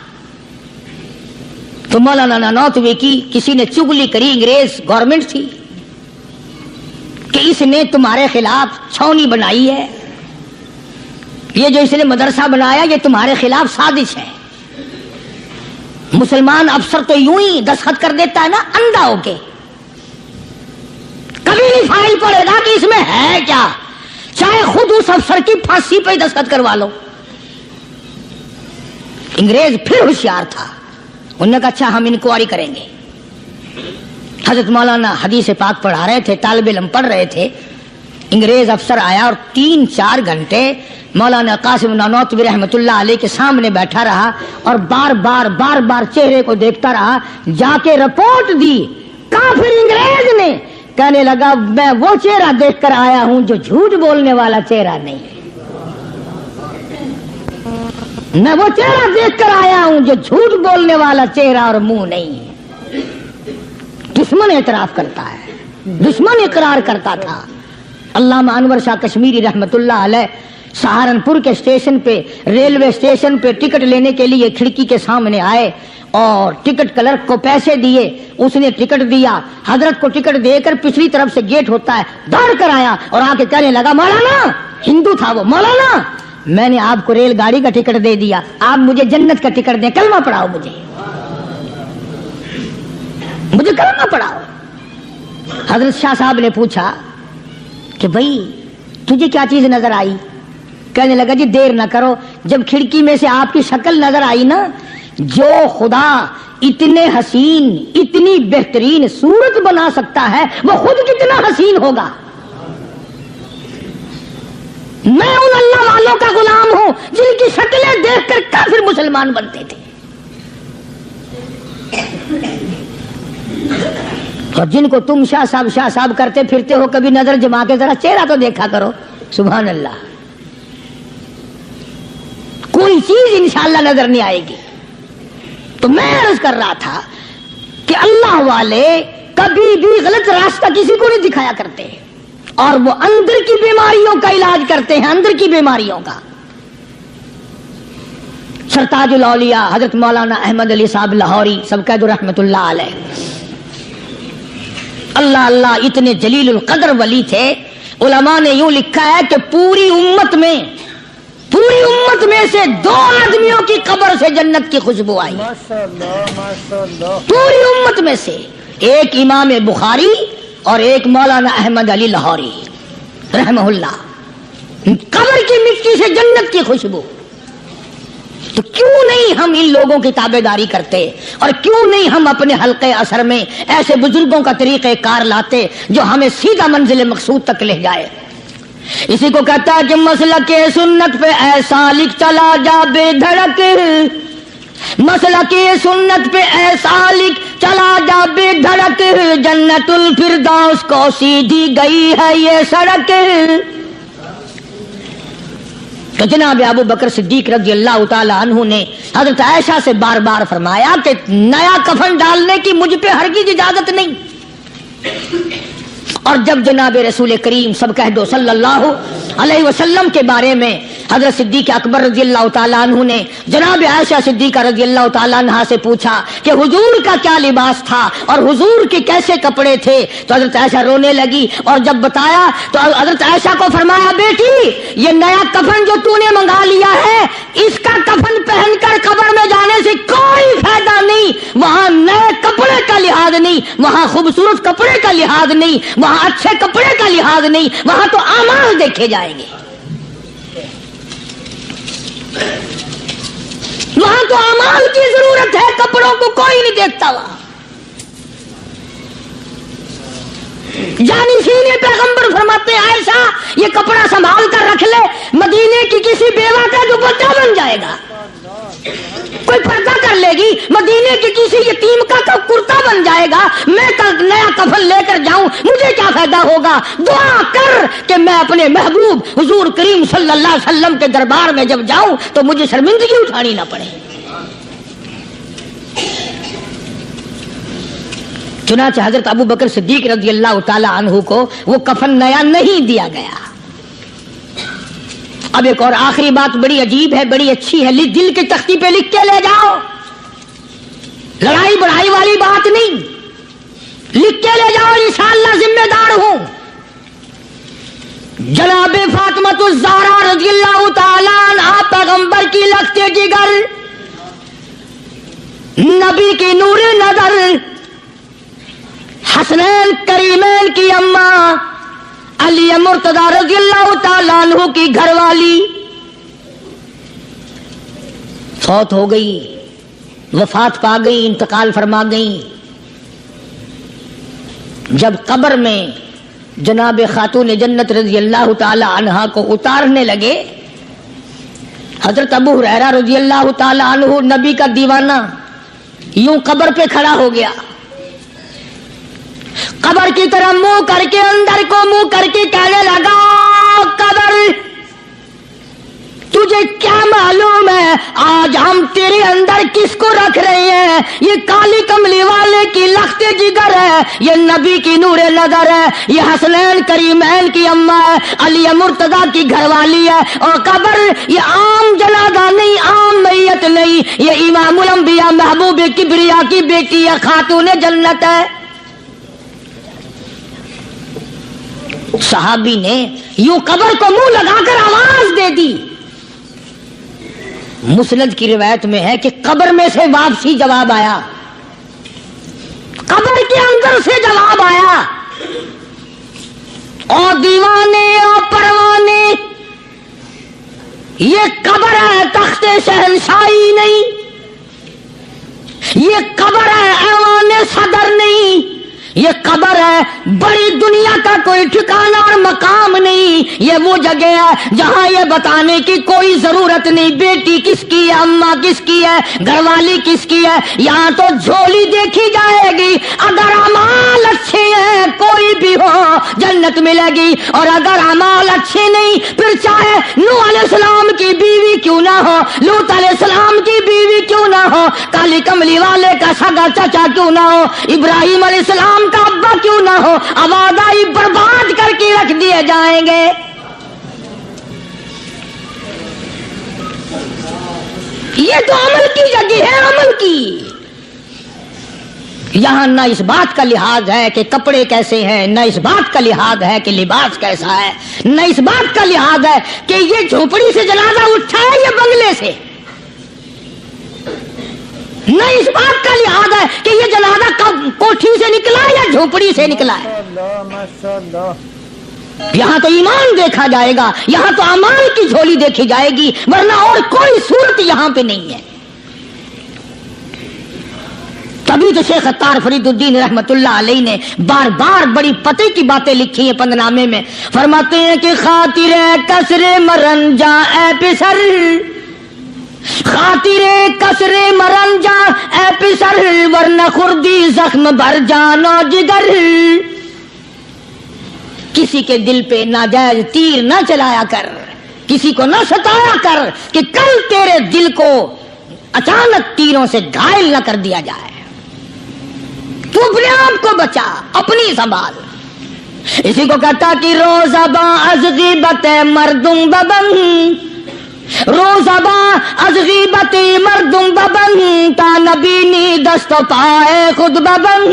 Speaker 1: تو مولانا نانوتوی کی کسی نے چگلی کری، انگریز گورنمنٹ تھی کہ اس نے تمہارے خلاف چھاونی بنائی ہے، یہ جو اس نے مدرسہ بنایا یہ تمہارے خلاف سازش ہے۔ مسلمان افسر تو یوں ہی دستخط کر دیتا ہے نا، اندھا ہو کے، کبھی نہیں فائل پڑے گا کہ اس میں ہے کیا، چاہے خود اس افسر کی پھانسی پہ دستخط کروا لو۔ انگریز پھر ہوشیار تھا، انہوں نے کہا اچھا ہم انکوائری کریں گے۔ حضرت مولانا حدیث پاک پڑھا رہے تھے، طالب علم پڑھ رہے تھے، انگریز افسر آیا اور 3-4 گھنٹے مولانا قاسم نانوتوی رحمۃ اللہ علیہ کے سامنے بیٹھا رہا اور بار بار چہرے کو دیکھتا رہا، جا کے رپورٹ دی۔ کافر انگریز نے کہنے لگا میں وہ چہرہ دیکھ کر آیا ہوں جو جھوٹ بولنے والا چہرہ نہیں ہے، میں وہ چہرہ دیکھ کر آیا ہوں جو جھوٹ بولنے والا چہرہ اور منہ نہیں ہے۔ دشمن اعتراف کرتا ہے، دشمن اقرار کرتا تھا۔ علامہ انور شاہ کشمیری رحمت اللہ علیہ سہارنپور کے اسٹیشن پہ، ریلوے اسٹیشن پہ ٹکٹ لینے کے لیے کھڑکی کے سامنے آئے اور ٹکٹ کلرک کو پیسے دیے، اس نے ٹکٹ دیا، حضرت کو ٹکٹ دے کر پچھلی طرف سے گیٹ ہوتا ہے، دوڑ کر آیا اور آ کے کہنے لگا مولانا، ہندو تھا وہ، مولانا میں نے آپ کو ریل گاڑی کا ٹکٹ دے دیا، آپ مجھے جنت کا ٹکٹ دیں، کلمہ پڑھاؤ، مجھے کلمہ پڑھاؤ۔ حضرت شاہ صاحب نے پوچھا کہ بھائی تجھے کیا چیز نظر آئی؟ کہنے لگا جی دیر نہ کرو، جب کھڑکی میں سے آپ کی شکل نظر آئی نا، جو خدا اتنے حسین اتنی بہترین صورت بنا سکتا ہے وہ خود کتنا حسین ہوگا۔ میں ان اللہ والوں کا غلام ہوں جن کی شکلیں دیکھ کر کافر مسلمان بنتے تھے، اور جن کو تم شاہ صاحب کرتے پھرتے ہو، کبھی نظر جما کے ذرا چہرہ تو دیکھا کرو۔ سبحان اللہ، کوئی چیز انشاءاللہ نظر نہیں آئے گی۔ تو میں عرض کر رہا تھا کہ اللہ والے کبھی بھی غلط راستہ کسی کو نہیں دکھایا کرتے، اور وہ اندر کی بیماریوں کا علاج کرتے ہیں، اندر کی بیماریوں کا۔ سرتاج الاولیاء حضرت مولانا احمد علی صاحب لاہوری سب کہہ دو رحمت اللہ علیہ، اللہ اللہ اتنے جلیل القدر ولی تھے۔ علماء نے یوں لکھا ہے کہ پوری امت میں سے 2 آدمیوں کی قبر سے جنت کی خوشبو آئی، پوری امت میں سے، ایک امام بخاری اور ایک مولانا احمد علی لاہوری رحمہ اللہ، قبر کی مٹی سے جنت کی خوشبو۔ تو کیوں نہیں ہم ان لوگوں کی تابع داری کرتے، اور کیوں نہیں ہم اپنے حلقے اثر میں ایسے بزرگوں کا طریقہ کار لاتے جو ہمیں سیدھا منزل مقصود تک لے جائے۔ اسی کو کہتا ہے کہ مسلک سنت پہ ایسا لکھ چلا جا بے دھڑک، مسلک سنت پہ ایسا لکھ چلا جا بے دھڑک، جنت الفردوس کو سیدھی گئی ہے یہ سڑک۔ تو جناب ابو بکر صدیق رضی اللہ تعالی عنہ نے حضرت عائشہ سے بار بار فرمایا کہ نیا کفن ڈالنے کی مجھ پہ ہرگز اجازت نہیں۔ اور جب جناب رسول کریم سب کہہ دو صلی اللہ علیہ وسلم کے بارے میں حضرت صدیق اکبر رضی اللہ تعالیٰ عنہ نے جناب عائشہ صدیقہ رضی اللہ تعالیٰ عنہ سے پوچھا کہ حضور کا کیا لباس تھا اور حضور کے کیسے کپڑے تھے، تو حضرت عائشہ رونے لگی، اور جب بتایا تو حضرت عائشہ کو فرمایا بیٹی یہ نیا کفن جو تو نے منگا لیا ہے، اس کا کفن پہن کر قبر میں جانے سے کوئی فائدہ نہیں، وہاں نئے کپڑے کا لحاظ نہیں، وہاں خوبصورت کپڑے کا لحاظ نہیں، وہاں اچھے کپڑے کا لحاظ نہیں، وہاں تو اعمال دیکھے جائیں گے، وہاں تو اعمال کی ضرورت ہے، کپڑوں کو کوئی نہیں دیکھتا وہاں۔ جانشین پیغمبر فرماتے ہیں عائشہ یہ کپڑا سنبھال کر رکھ لے، مدینے کی کسی بیوہ کا دوپٹہ بن جائے گا، کوئی پردہ کر لے گی، مدینے کی کسی یتیم کا کرتا بن جائے گا، میں نیا کفن لے کر جاؤں مجھے کیا فائدہ ہوگا؟ دعا کر کہ میں اپنے محبوب حضور کریم صلی اللہ علیہ وسلم کے دربار میں جب جاؤں تو مجھے شرمندگی اٹھانی نہ پڑے۔ چنانچہ حضرت ابو بکر صدیق رضی اللہ تعالی عنہ کو وہ کفن نیا نہیں دیا گیا۔ اب ایک اور آخری بات بڑی عجیب ہے، بڑی اچھی ہے، دل کی تختی پہ لکھ کے لے جاؤ، لڑائی بڑھائی والی بات نہیں، لکھ کے لے جاؤ، انشاءاللہ ذمہ دار ہوں۔ جناب فاطمہ الزہرا رضی اللہ تعالی عنہا پیغمبر کی لگتے جگر، نبی کی نور نظر، حسنین کریمین کی اما علی مرتضی رضی اللہ تعالیٰ عنہ کی گھر والی فوت ہو گئی، وفات پا گئی، انتقال فرما گئی۔ جب قبر میں جناب خاتون جنت رضی اللہ تعالی عنہا کو اتارنے لگے، حضرت ابو ہریرہ رضی اللہ تعالی عنہ نبی کا دیوانہ یوں قبر پہ کھڑا ہو گیا، قبر کی طرح منہ کر کے اندر کو منہ کر کے کہنے لگا، قبر تجھے کیا معلوم ہے آج ہم تیرے اندر کس کو رکھ رہے ہیں؟ یہ کالی کملی والے کی لخت جگر ہے، یہ نبی کی نور نظر ہے، یہ حسنین کریمین کی اماں ہے، علی مرتضی کی گھر والی ہے، اور قبر یہ عام جنازہ نہیں، عام میت نہیں، یہ امام الانبیاء محبوب کبریا کی بیٹی ہے، خاتون جنت ہے۔ صحابی نے یوں قبر کو منہ لگا کر آواز دے دی۔ مسند کی روایت میں ہے کہ قبر میں سے واپسی جواب آیا، قبر کے اندر سے جواب آیا، اور دیوانے اور پروانے یہ قبر ہے تخت شہنشاہی نہیں، یہ قبر ہے ایوان صدر نہیں، یہ قبر ہے بڑی دنیا کا کوئی ٹھکانہ اور مقام نہیں، یہ وہ جگہ ہے جہاں یہ بتانے کی کوئی ضرورت نہیں بیٹی کس کی ہے، اماں کس کی ہے، گھر والی کس کی ہے، یہاں تو جھولی دیکھی جائے گی، اگر اعمال اچھے ہیں کوئی بھی ہو جنت ملے گی، اور اگر اعمال اچھے نہیں پھر چاہے نوح علیہ السلام کی بیوی کیوں نہ ہو، لوط علیہ السلام کی بیوی کیوں نہ ہو، کالی کملی والے کا سگا چچا کیوں نہ ہو، ابراہیم علیہ السلام کا ابا کیوں نہ ہو، آبادائی برباد کر کے رکھ دیے جائیں گے۔ یہ تو عمل کی جگہ ہے، عمل کی۔ یہاں نہ اس بات کا لحاظ ہے کہ کپڑے کیسے ہیں، نہ اس بات کا لحاظ ہے کہ لباس کیسا ہے، نہ اس بات کا لحاظ ہے کہ یہ جھوپڑی سے جنازہ اٹھا ہے یا بنگلے سے، نہ اس بات کا لحاظ ہے کہ یہ جنازہ کوٹھی سے نکلا یا جھوپڑی سے نکلا ہے۔ یہاں تو ایمان دیکھا جائے گا، یہاں تو اعمال کی جھولی دیکھی جائے گی، ورنہ اور کوئی صورت یہاں پہ نہیں ہے۔ تبھی تو شیخ عطار فرید الدین رحمت اللہ علیہ نے بار بار بڑی پتے کی باتیں لکھی ہیں پندنامے میں، فرماتے ہیں کہ خاطر کسر مرنجا اے پسر، خاطر کسر مرنجا اے پسر، ورنہ خردی زخم بھر جان و جگر۔ کسی کے دل پہ ناجائز تیر نہ چلایا کر، کسی کو نہ ستایا کر کہ کل تیرے دل کو اچانک تیروں سے گھائل نہ کر دیا جائے۔ تو اپنے آپ کو بچا، اپنی سنبھال۔ اسی کو کہتا کہ روزہ با از غیبت مردم ببن، روزہ با از غیبت مردم ببن، تا نبینی دست و پائے خود ببن۔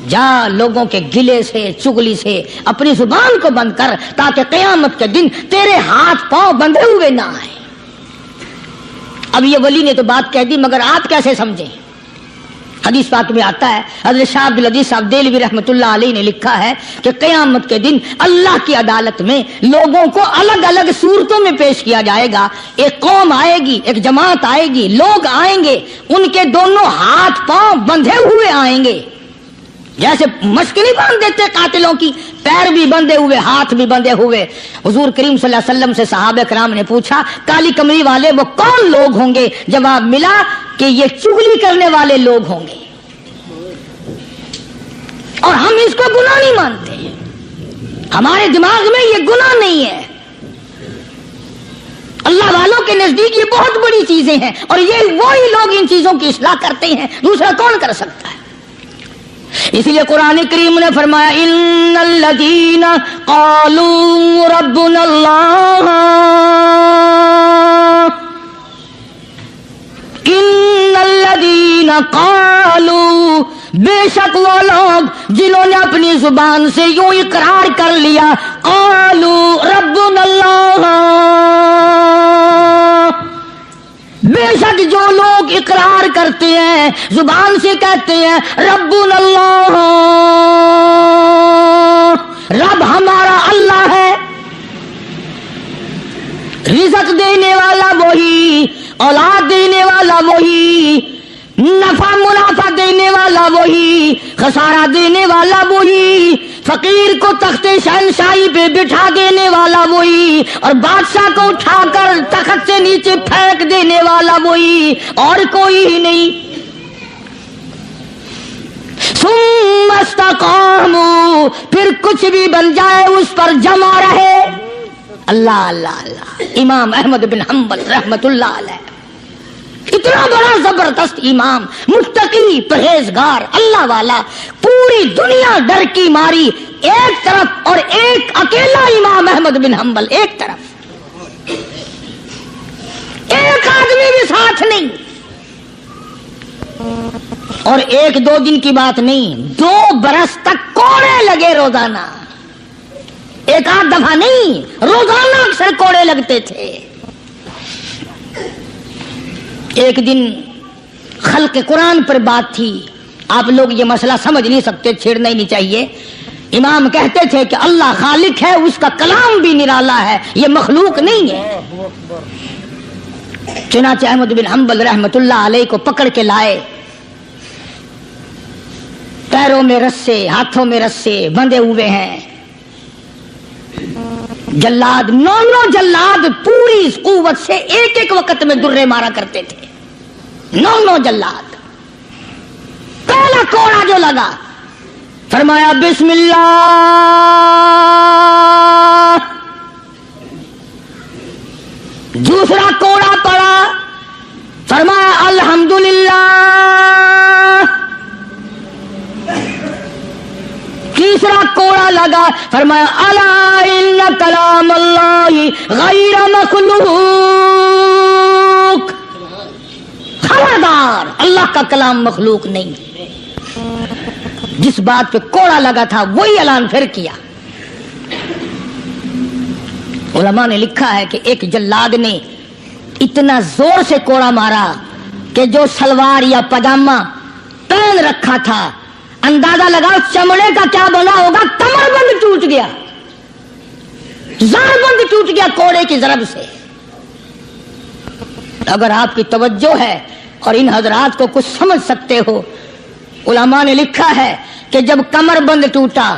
Speaker 1: جا لوگوں کے گلے سے چگلی سے اپنی زبان کو بند کر، تاکہ قیامت کے دن تیرے ہاتھ پاؤں بندھے ہوئے نہ آئے۔ اب یہ ولی نے تو بات کہہ دی، مگر آپ کیسے سمجھیں؟ حدیث پاک میں آتا ہے، حضرت شاہ عبد العزیز صاحب دہلوی رحمۃ اللہ علیہ نے لکھا ہے کہ قیامت کے دن اللہ کی عدالت میں لوگوں کو الگ الگ صورتوں میں پیش کیا جائے گا۔ ایک قوم آئے گی، ایک جماعت آئے گی، لوگ آئیں گے، ان کے دونوں ہاتھ پاؤں بندھے ہوئے آئیں گے، جیسے مشک نہیں باندھ دیتے قاتلوں کی، پیر بھی بندھے ہوئے، ہاتھ بھی بندھے ہوئے۔ حضور کریم صلی اللہ علیہ وسلم سے صحابہ کرام نے پوچھا کالی کمری والے وہ کون لوگ ہوں گے؟ جواب ملا کہ یہ چغلی کرنے والے لوگ ہوں گے، اور ہم اس کو گناہ نہیں مانتے، ہمارے دماغ میں یہ گناہ نہیں ہے۔ اللہ والوں کے نزدیک یہ بہت بڑی چیزیں ہیں، اور یہ وہی لوگ ان چیزوں کی اصلاح کرتے ہیں، دوسرا کون کر سکتا ہے؟ اسی لیے قرآن کریم نے فرمایا ان الذین قالوا ربنا اللہ، ان الذین قالوا، بے شک وہ لوگ جنہوں نے اپنی زبان سے یوں اقرار کر لیا، قالوا ربنا اللہ، بے شک جو لوگ اقرار کرتے ہیں، زبان سے کہتے ہیں ربنا اللہ، رب ہمارا اللہ ہے، رزق دینے والا وہی، اولاد دینے والا وہی، نفع منافع دینے والا وہی، خسارہ دینے والا وہی، فقیر کو تخت شہنشاہی پہ بٹھا دینے والا وہی، اور بادشاہ کو اٹھا کر تخت سے نیچے پھینک دینے والا وہی، اور کوئی ہی نہیں۔ ثم استقاموا، پھر کچھ بھی بن جائے اس پر جمع رہے۔ اللہ اللہ اللہ۔ امام احمد بن حنبل رحمت اللہ علیہ، اتنا بڑا زبردست امام، متقی، پرہیزگار، اللہ والا، پوری دنیا ڈر کی ماری ایک طرف، اور ایک اکیلا امام احمد بن حنبل ایک طرف، ایک آدمی بھی ساتھ نہیں، اور ایک دو دن کی بات نہیں، 2 برس تک کوڑے لگے روزانہ، ایک آدھ دفعہ نہیں، روزانہ اکثر کوڑے لگتے تھے۔ ایک دن خلق قرآن پر بات تھی، آپ لوگ یہ مسئلہ سمجھ نہیں سکتے، چھیڑنا ہی نہیں چاہیے۔ امام کہتے تھے کہ اللہ خالق ہے، اس کا کلام بھی نرالا ہے، یہ مخلوق نہیں ہے۔ چنانچہ احمد بن حنبل رحمت اللہ علیہ کو پکڑ کے لائے، پیروں میں رسے، ہاتھوں میں رسے بندھے ہوئے ہیں، جلاد، 9 جلاد پوری قوت سے ایک ایک وقت میں درے مارا کرتے تھے، 9 جلاد۔ پہلا کوڑا جو لگا، فرمایا بسم اللہ، دوسرا کوڑا پڑا، فرمایا الحمدللہ، تیسرا کوڑا لگا، فرمایا الا ان کلام اللہ غیر مخلوق، خبردار اللہ کا کلام مخلوق نہیں۔ جس بات پہ کوڑا لگا تھا وہی اعلان پھر کیا۔ علماء نے لکھا ہے کہ ایک جلاد نے اتنا زور سے کوڑا مارا کہ جو سلوار یا پاجامہ پہن رکھا تھا، اندازہ لگاؤ چمڑے کا کیا بنا ہوگا، کمر بند ٹوٹ گیا، زار بند ٹوٹ گیا کوڑے کی ضرب سے۔ اگر آپ کی توجہ ہے اور ان حضرات کو کچھ سمجھ سکتے ہو، علماء نے لکھا ہے کہ جب کمر بند ٹوٹا،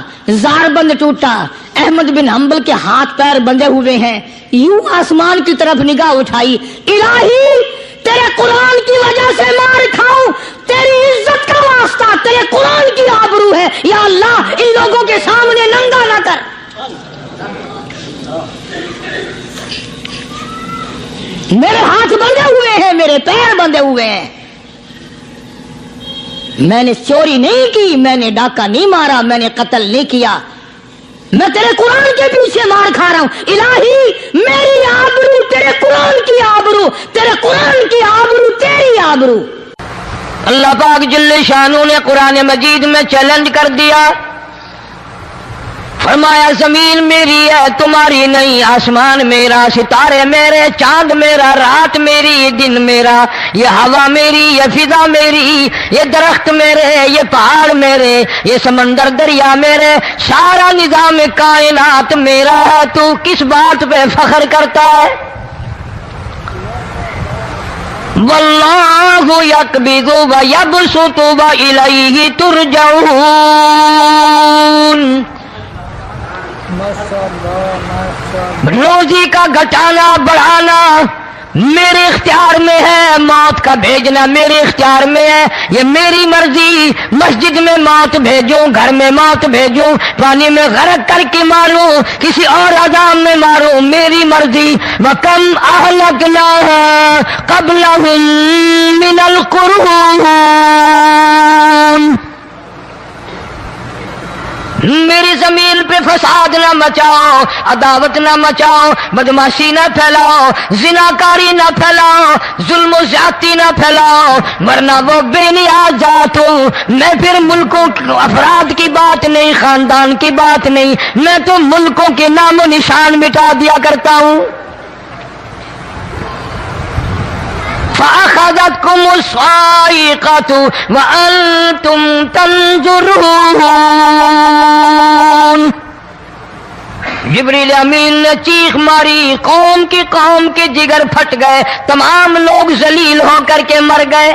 Speaker 1: زار بند ٹوٹا، احمد بن حنبل کے ہاتھ پیر بندھے ہوئے ہیں، یوں آسمان کی طرف نگاہ اٹھائی، الہی تیرے قرآن کی وجہ سے مار کھاؤں، تیری عزت کا واسطہ، تیرے قرآن کی آبرو ہے، یا اللہ ان لوگوں کے سامنے ننگا نہ کر۔ میرے ہاتھ بندھے ہوئے ہیں، میرے پیر بندھے ہوئے ہیں، میں نے چوری نہیں کی، میں نے ڈاکہ نہیں مارا، میں نے قتل نہیں کیا، میں تیرے قرآن کے پیچھے مار کھا رہا ہوں، الہی میری آبرو تیرے قرآن کی آبرو، تیرے قرآن کی آبرو تیری آبرو۔ اللہ پاک جل شانہ نے قرآن مجید میں چیلنج کر دیا، فرمایا زمین میری ہے تمہاری نہیں، آسمان میرا، ستارے میرے، چاند میرا، رات میری، دن میرا، یہ ہوا میری، یہ فضا میری، یہ درخت میرے، یہ پہاڑ میرے، یہ سمندر دریا میرے، سارا نظام کائنات میرا ہے، تو کس بات پہ فخر کرتا ہے؟ واللہ یقبض ویبسط والیہ ترجعون۔ روزی کا گھٹانا بڑھانا میرے اختیار میں ہے، موت کا بھیجنا میرے اختیار میں ہے، یہ میری مرضی، مسجد میں موت بھیجوں، گھر میں موت بھیجوں، پانی میں غرق کر کے ماروں، کسی اور عذاب میں ماروں، میری مرضی۔ وَكَمْ أَهْلَكْنَا قَبْلَهُمْ مِنَ الْقُرُونِ، میری زمین پہ فساد نہ مچاؤ، عداوت نہ مچاؤ، بدماشی نہ پھیلاؤ، زناکاری نہ پھیلاؤ، ظلم و زیادتی نہ پھیلاؤ، ورنہ وہ بے نیاز ذات ہوں۔ میں پھر ملکوں افراد کی بات نہیں، خاندان کی بات نہیں، میں تو ملکوں کے نام و نشان مٹا دیا کرتا ہوں۔ فأخذتكم الصاعقة وأنتم تنظرون. جبریل امین نے چیخ ماری، قوم کے جگر پھٹ گئے، تمام لوگ ذلیل ہو کر کے مر گئے.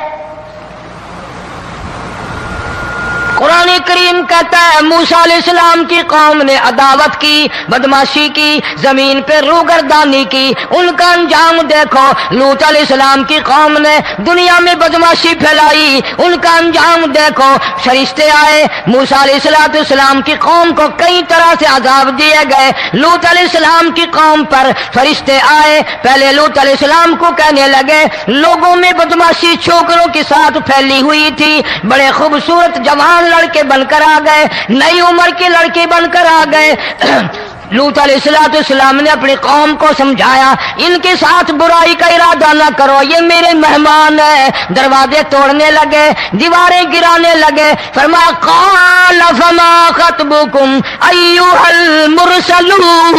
Speaker 1: قرآن کریم کہتا ہے موسیٰ علیہ السلام کی قوم نے عداوت کی، بدماشی کی، زمین پہ روگردانی کی. ان کا انجام دیکھو. لوط علیہ السلام کی قوم نے دنیا میں بدماشی پھیلائی، ان کا انجام دیکھو. فرشتے آئے، موسیٰ علیہ السلام کی قوم کو کئی طرح سے عذاب دیے گئے. لوط علیہ السلام کی قوم پر فرشتے آئے، پہلے لوط علیہ السلام کو کہنے لگے لوگوں میں بدماشی چھوکروں کے ساتھ پھیلی ہوئی تھی، بڑے خوبصورت جوان لڑکے بن کر آ گئے، نئی عمر کے لڑکے بن کر آ گئے. لوط علیہ السلام نے اپنی قوم کو سمجھایا ان کے ساتھ برائی کا ارادہ نہ کرو، یہ میرے مہمان ہیں. دروازے توڑنے لگے، دیواریں گرانے لگے. فرمایا قال فما خطبكم ایھا المرسلون.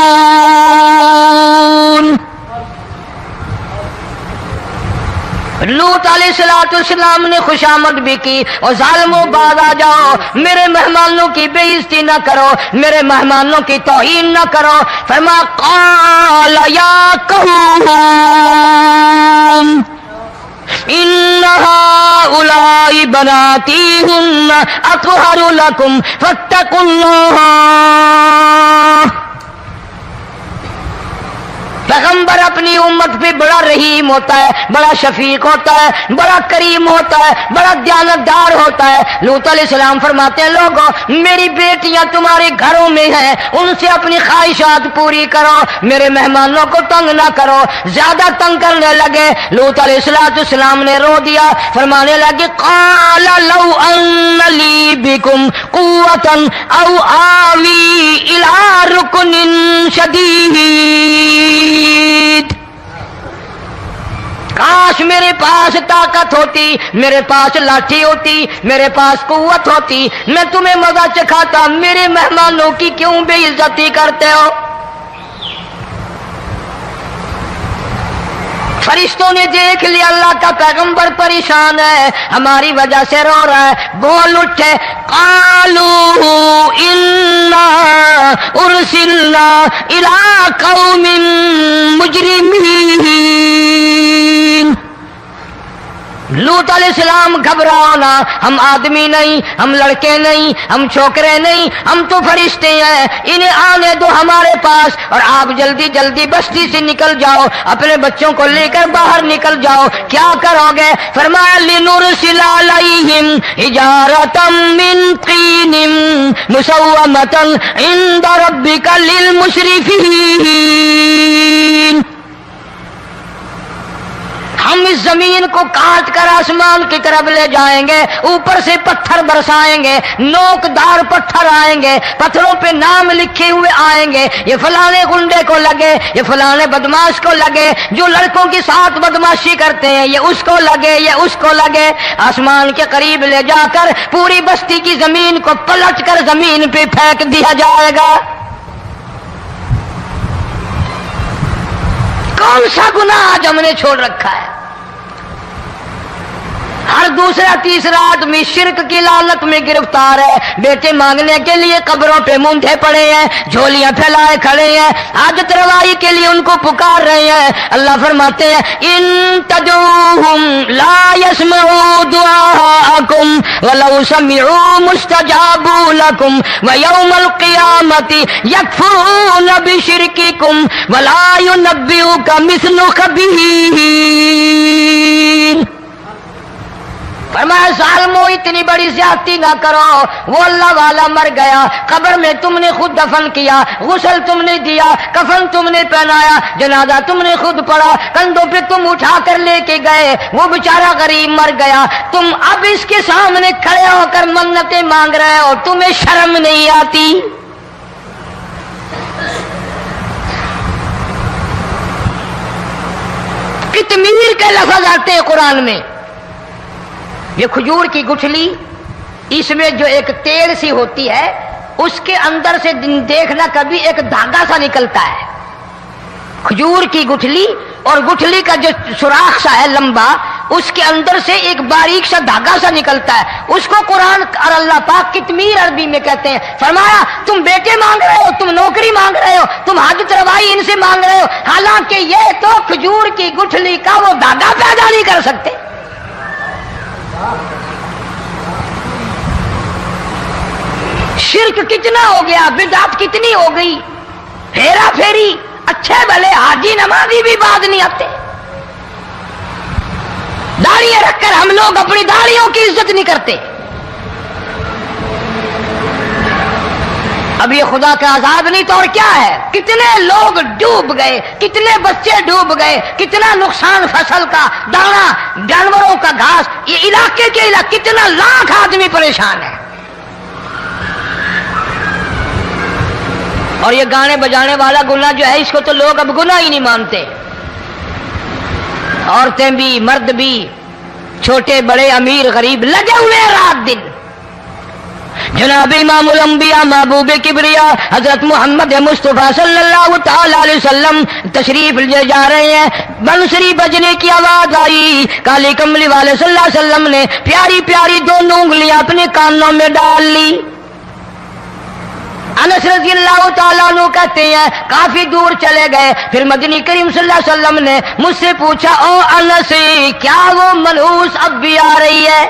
Speaker 1: لوط علیہ السلام نے خوشامد بھی کی، اور ظالموں باز آ جاؤ، میرے مہمانوں کی بے عزتی نہ کرو، میرے مہمانوں کی توہین نہ کرو. فرمایا قال یا قوم ان هؤلاء بناتی هن اطہر لکم فاتقوا اللہ. پیغمبر اپنی امت پہ بڑا رحیم ہوتا ہے، بڑا شفیق ہوتا ہے، بڑا کریم ہوتا ہے، بڑا دیانتدار ہوتا ہے. لوط علیہ السلام فرماتے ہیں لوگوں میری بیٹیاں تمہارے گھروں میں ہیں، ان سے اپنی خواہشات پوری کرو، میرے مہمانوں کو تنگ نہ کرو. زیادہ تنگ کرنے لگے. لوط علیہ السلام نے رو دیا، فرمانے لگے قال لو ان لی بکم قوة او آوی الی رکن شدید. کاش میرے پاس طاقت ہوتی، میرے پاس لاٹھی ہوتی، میرے پاس قوت ہوتی، میں تمہیں مزہ چکھاتا. میرے مہمانوں کی کیوں بے عزتی کرتے ہو؟ فرشتوں نے دیکھ لیا اللہ کا پیغمبر پریشان ہے، ہماری وجہ سے رو رہا ہے. بول اٹھے قالوا انا ارسلنا الى قوم مجرمین. لوط علیہ السلام گھبراؤ نہ، ہم آدمی نہیں، ہم لڑکے نہیں، ہم چھوکرے نہیں، ہم تو فرشتے ہیں. انہیں آنے دو ہمارے پاس، اور آپ جلدی جلدی بستی سے نکل جاؤ، اپنے بچوں کو لے کر باہر نکل جاؤ. کیا کرو گے؟ فرمایا لنرسل علیہم حجارۃ من طین مسومۃ عند ربک للمسرفین. ہم اس زمین کو کاٹ کر آسمان کی طرف لے جائیں گے، اوپر سے پتھر برسائیں گے، نوکدار پتھر آئیں گے، پتھروں پہ نام لکھے ہوئے آئیں گے، یہ فلانے گنڈے کو لگے، یہ فلانے بدماش کو لگے، جو لڑکوں کے ساتھ بدماشی کرتے ہیں یہ اس کو لگے، یہ اس کو لگے. آسمان کے قریب لے جا کر پوری بستی کی زمین کو پلٹ کر زمین پہ پھینک دیا جائے گا. کون سا گناہ آج ہم نے چھوڑ رکھا ہے؟ ہر دوسرا تیسرا آدمی شرک کی لعنت میں گرفتار ہے. بیٹے مانگنے کے لیے قبروں پہ مونڈھے پڑے ہیں، جھولیاں پھیلائے کھڑے ہیں، حاجت روائی کے لیے ان کو پکار رہے ہیں. اللہ فرماتے ہیں ان تدعوہم لا يسمعوا دعاءکم ولو سمعوا مستجابوا لکم ویوم القیامۃ یکفرون بشرککم ولا ینبئک مثل خبیر. فرمایا ظالموں اتنی بڑی زیادتی نہ کرو، وہ اللہ والا مر گیا، قبر میں تم نے خود دفن کیا، غسل تم نے دیا، کفن تم نے پہنایا، جنازہ تم نے خود پڑھا، کندھوں پہ تم اٹھا کر لے کے گئے، وہ بیچارہ غریب مر گیا. تم اب اس کے سامنے کھڑے ہو کر منتیں مانگ رہے ہو، تمہیں شرم نہیں آتی؟ کتمیر کے لفظ آتے ہیں قرآن میں. یہ کھجور کی گٹھلی، اس میں جو ایک تیل سی ہوتی ہے، اس کے اندر سے دیکھنا کبھی ایک دھاگا سا نکلتا ہے. کھجور کی گٹھلی، اور گٹھلی کا جو سوراخ سا ہے لمبا، اس کے اندر سے ایک باریک سا دھاگا سا نکلتا ہے، اس کو قرآن اور اللہ پاک کتمیر عربی میں کہتے ہیں۔ فرمایا تم بیٹے مانگ رہے ہو، تم نوکری مانگ رہے ہو، تم حج تروائی ان سے مانگ رہے ہو، حالانکہ یہ تو کھجور کی گٹھلی کا وہ دھاگا پیدا نہیں کر سکتے۔ شرک کتنا ہو گیا، بدعت کتنی ہو گئی، ہیرا پھیری، اچھے بھلے حاجی نمازی بھی بعد نہیں آتے۔ داڑیاں رکھ کر ہم لوگ اپنی داڑیوں کی عزت نہیں کرتے۔ اب یہ خدا کا عذاب نہیں تو اور کیا ہے؟ کتنے لوگ ڈوب گئے، کتنے بچے ڈوب گئے، کتنا نقصان فصل کا، دانا، جانوروں کا گھاس، یہ علاقے کے علاقے کتنا لاکھ آدمی پریشان ہے۔ اور یہ گانے بجانے والا گناہ جو ہے اس کو تو لوگ اب گناہ ہی نہیں مانتے، عورتیں بھی مرد بھی، چھوٹے بڑے امیر غریب لگے ہوئے رات دن۔ جناب امام الانبیاء محبوب کبریا حضرت محمد مصطفیٰ صلی اللہ تعالی علیہ وسلم تشریف لے جا رہے ہیں، بنسری بجنے کی آواز آئی، کالی کملی والے صلی اللہ علیہ وسلم نے پیاری پیاری دونوں انگلیاں اپنے کانوں میں ڈال لی۔ انس رضی اللہ تعالیٰ عنہ کہتے ہیں کافی دور چلے گئے، پھر مدنی کریم صلی اللہ علیہ وسلم نے مجھ سے پوچھا، او انس کیا وہ منحوس اب بھی آ رہی ہے؟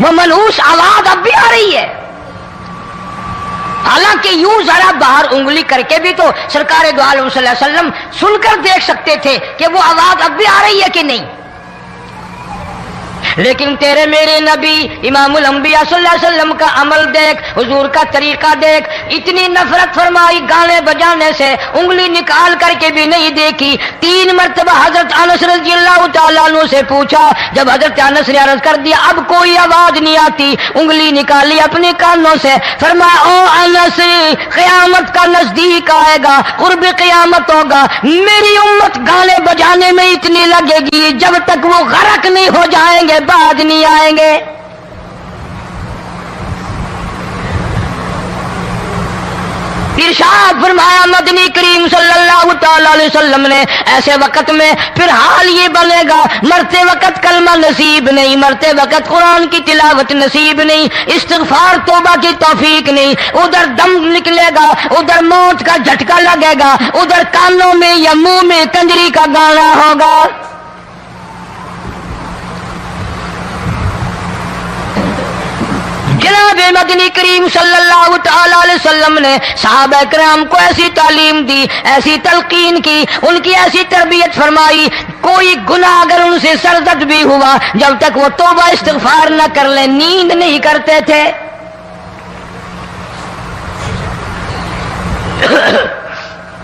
Speaker 1: وہ منحوس آواز اب بھی آ رہی ہے؟ حالانکہ یوں ذرا باہر انگلی کر کے بھی تو سرکار دو عالم صلی اللہ علیہ وسلم سن کر دیکھ سکتے تھے کہ وہ آواز اب بھی آ رہی ہے کہ نہیں، لیکن تیرے میرے نبی امام الانبیاء صلی اللہ علیہ وسلم کا عمل دیکھ، حضور کا طریقہ دیکھ، اتنی نفرت فرمائی گانے بجانے سے، انگلی نکال کر کے بھی نہیں دیکھی۔ 3 مرتبہ حضرت انس رضی اللہ تعالیٰ عنہ سے پوچھا، جب حضرت انس نے عرض کر دیا اب کوئی آواز نہیں آتی، انگلی نکالی اپنے کانوں سے، فرمایا او انس قیامت کا نزدیک آئے گا، قرب قیامت ہوگا، میری امت گانے بجانے میں اتنی لگے گی جب تک وہ غرق نہیں ہو جائیں گے بعد نہیں آئیں گے۔ ارشاد فرمایا مدنی کریم صلی اللہ تعالی علیہ وسلم نے ایسے وقت میں پھر حال یہ بنے گا، مرتے وقت کلمہ نصیب نہیں، مرتے وقت قرآن کی تلاوت نصیب نہیں، استغفار توبہ کی توفیق نہیں، ادھر دم نکلے گا، ادھر موت کا جھٹکا لگے گا، ادھر کانوں میں یا منہ میں کنجری کا گانا ہوگا۔ جناب مدنی کریم صلی اللہ تعالی علیہ وسلم نے صحابہ کرام کو ایسی تعلیم دی، ایسی تلقین کی، ان کی ایسی تربیت فرمائی، کوئی گناہ اگر ان سے سرزد بھی ہوا جب تک وہ توبہ استغفار نہ کر لیں نیند نہیں کرتے تھے۔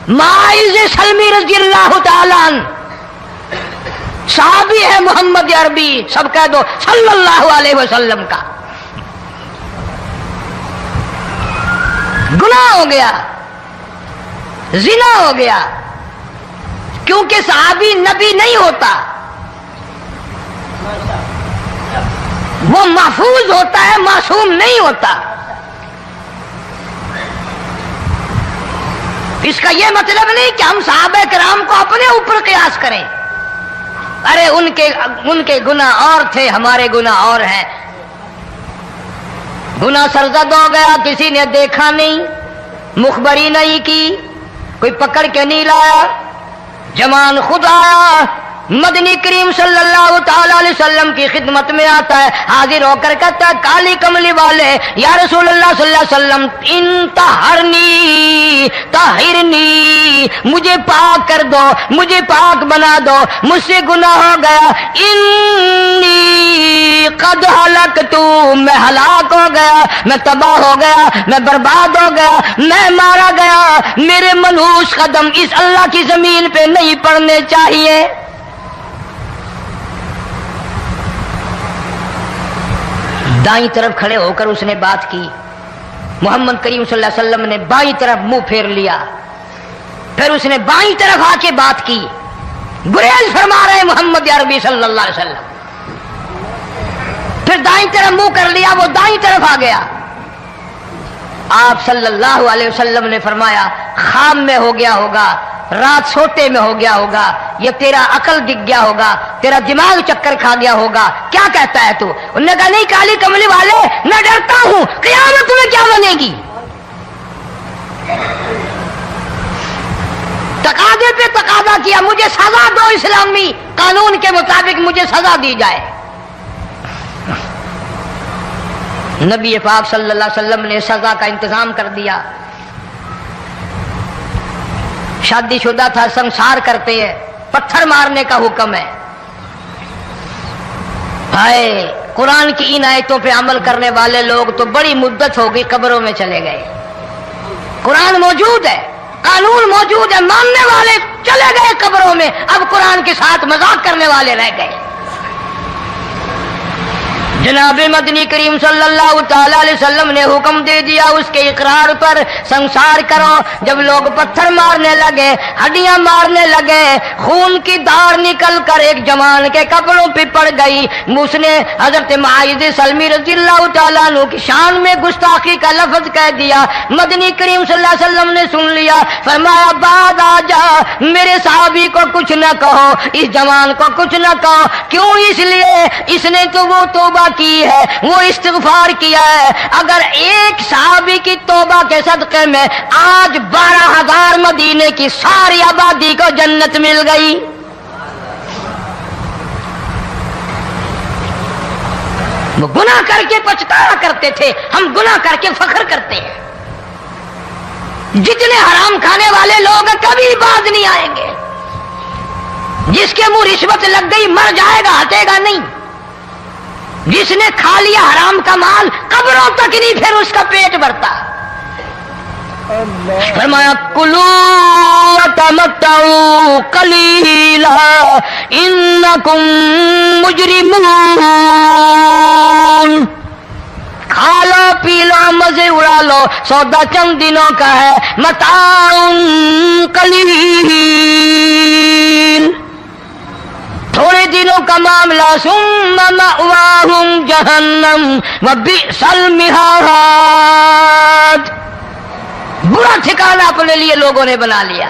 Speaker 1: معاذ سلمی رضی اللہ تعالی عنہ صحابی ہے محمد عربی، سب کہہ دو صلی اللہ علیہ وسلم کا، گناہ ہو گیا، زنا ہو گیا، کیونکہ صحابی نبی نہیں ہوتا، وہ محفوظ ہوتا ہے، معصوم نہیں ہوتا۔ اس کا یہ مطلب نہیں کہ ہم صحابہ کرام کو اپنے اوپر قیاس کریں، ارے ان کے گناہ اور تھے، ہمارے گناہ اور ہیں۔ گناہ سرزد ہو گیا، کسی نے دیکھا نہیں، مخبری نہیں کی، کوئی پکڑ کے نہیں لایا، جمان خود آیا، مدنی کریم صلی اللہ تعالی علیہ وسلم کی خدمت میں آتا ہے، حاضر ہو کر کہتا ہے کالی کملی والے یا رسول اللہ صلی اللہ علیہ وسلم انتہرنی طہرنی، مجھے پاک کر دو، مجھے پاک بنا دو، مجھ سے گناہ ہو گیا، انی قد ہلکت، میں ہلاک ہو گیا، میں تباہ ہو گیا، میں برباد ہو گیا، میں مارا گیا، میرے منحوس قدم اس اللہ کی زمین پہ نہیں پڑنے چاہیے۔ دائیں طرف کھڑے ہو کر اس نے بات کی، محمد کریم صلی اللہ علیہ وسلم نے بائیں طرف منہ پھیر لیا، پھر اس نے بائیں طرف آ کے بات کی، گریز فرما رہے محمد عربی صلی اللہ علیہ وسلم، پھر دائیں طرف منہ کر لیا، وہ دائیں طرف آ گیا۔ آپ صلی اللہ علیہ وسلم نے فرمایا خواب میں ہو گیا ہوگا، رات سوتے میں ہو گیا ہوگا، یہ تیرا عقل دکھ گیا ہوگا، تیرا دماغ چکر کھا گیا ہوگا، کیا کہتا ہے تو؟ انہوں نے کہا نہیں کالی کملی والے، میں ڈرتا ہوں قیامت میں کیا بنے گی؟ تقاضے پہ تقاضا کیا، مجھے سزا دو، اسلامی قانون کے مطابق مجھے سزا دی جائے۔ نبی پاک صلی اللہ علیہ وسلم نے سزا کا انتظام کر دیا۔ شادی شدہ تھا، سنسار کرتے ہیں، پتھر مارنے کا حکم ہے۔ ہائے قرآن کی ان آیتوں پہ عمل کرنے والے لوگ تو بڑی مدت ہو گئی قبروں میں چلے گئے۔ قرآن موجود ہے، قانون موجود ہے، ماننے والے چلے گئے قبروں میں، اب قرآن کے ساتھ مذاق کرنے والے رہ گئے۔ جناب مدنی کریم صلی اللہ تعالی علیہ وسلم نے حکم دے دیا اس کے اقرار پر سنسار کرو۔ جب لوگ پتھر مارنے لگے، ہڈیاں مارنے لگے، خون کی دھار نکل کر ایک جوان کے کپڑوں پہ پڑ گئی، اس نے حضرت معاذ سلمی رضی اللہ تعالیٰ عنہ کی شان میں گستاخی کا لفظ کہہ دیا۔ مدنی کریم صلی اللہ علیہ وسلم نے سن لیا، فرمایا بعد آ جا، میرے صحابی کو کچھ نہ کہو، اس جوان کو کچھ نہ کہو۔ کیوں؟ اس لیے اس نے تو وہ توبہ کی ہے، وہ استغفار کیا ہے۔ اگر ایک صحابی کی توبہ کے صدقے میں آج 12,000 مدینے کی ساری آبادی کو جنت مل گئی۔ وہ گناہ کر کے پچھتایا کرتے تھے، ہم گناہ کر کے فخر کرتے ہیں۔ جتنے حرام کھانے والے لوگ کبھی باز نہیں آئیں گے۔ جس کے منہ رشوت لگ گئی مر جائے گا، ہٹے گا نہیں۔ جس نے کھا لیا حرام کا مال قبروں تک نہیں پھر اس کا پیٹ بھرتا۔ فرمایا کلو وتمتعوا قلیلا انکم مجرمون، کھا لو پی لو مزے اڑا لو، سودا چند دنوں کا ہے، متاع قلیل، تھوڑے دنوں کا معاملہ، ثم مأواہم جہنم وبئس المہاد، برا ٹھکانہ اپنے لیے لوگوں نے بنا لیا۔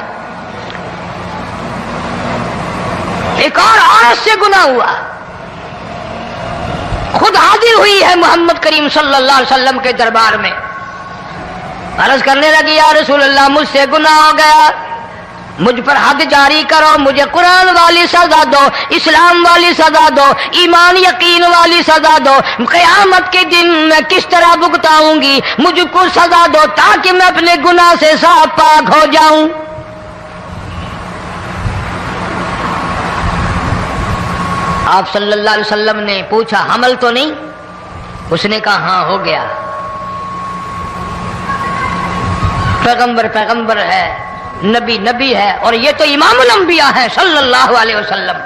Speaker 1: ایک اور عورت سے گناہ ہوا، خود حاضر ہوئی ہے محمد کریم صلی اللہ علیہ وسلم کے دربار میں، عرض کرنے لگی یا رسول اللہ مجھ سے گناہ ہو گیا، مجھ پر حد جاری کرو، مجھے قرآن والی سزا دو، اسلام والی سزا دو، ایمان یقین والی سزا دو، قیامت کے دن میں کس طرح بھگتاؤں گی، مجھ کو سزا دو تاکہ میں اپنے گناہ سے صاف پاک ہو جاؤں۔ آپ صلی اللہ علیہ وسلم نے پوچھا حمل تو نہیں؟ اس نے کہا ہاں ہو گیا۔ پیغمبر ہے، نبی ہے، اور یہ تو امام الانبیاء ہے صلی اللہ علیہ وسلم۔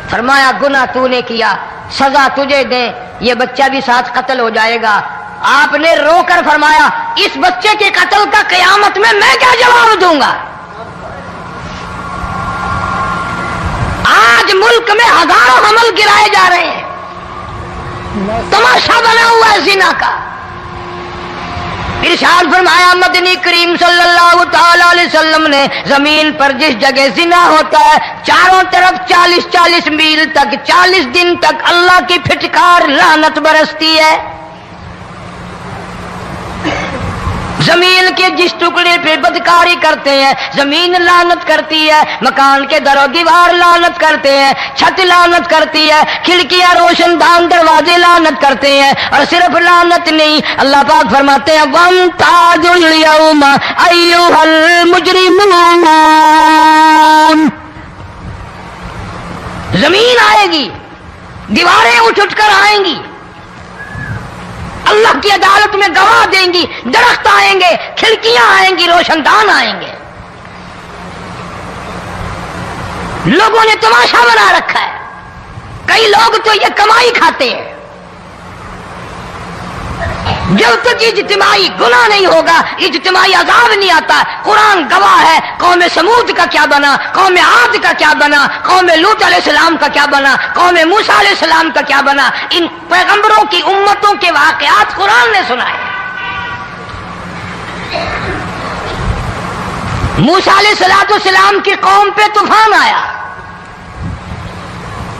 Speaker 1: فرمایا گناہ تو نے کیا، سزا تجھے دیں، یہ بچہ بھی ساتھ قتل ہو جائے گا۔ آپ نے رو کر فرمایا اس بچے کے قتل کا قیامت میں کیا جواب دوں گا؟ آج ملک میں ہزاروں حمل گرائے جا رہے ہیں، تماشا بنا ہوا ہے زنا کا۔ ارشاد فرمایا مدنی کریم صلی اللہ تعالی علیہ وسلم نے زمین پر جس جگہ زنا ہوتا ہے چاروں طرف 40 میل تک 40 دن تک اللہ کی پھٹکار لعنت برستی ہے۔ زمین کے جس ٹکڑے پہ بدکاری کرتے ہیں زمین لعنت کرتی ہے، مکان کے در و دیوار لعنت کرتے ہیں، چھت لعنت کرتی ہے، کھڑکیاں روشن دان دروازے لعنت کرتے ہیں، اور صرف لعنت نہیں، اللہ پاک فرماتے ہیں وَامْتَازُوا الْيَوْمَ أَيُّهَا الْمُجْرِمُونَ، زمین آئے گی، دیواریں اٹھ کر آئیں گی، اللہ کی عدالت میں گواہ دیں گی، درخت آئیں گے، کھڑکیاں آئیں گی، روشن دان آئیں گے۔ لوگوں نے تماشا بنا رکھا ہے، کئی لوگ تو یہ کمائی کھاتے ہیں۔ جب تک اجتماعی گناہ نہیں ہوگا اجتماعی عذاب نہیں آتا۔ قرآن گواہ ہے، قوم سمود کا کیا بنا، قوم عاد کا کیا بنا، قوم لوط علیہ السلام کا کیا بنا، قوم موسیٰ علیہ السلام کا کیا بنا۔ ان پیغمبروں کی امتوں کے واقعات قرآن نے سنائے۔ موسیٰ علیہ السلام کی قوم پہ طوفان آیا،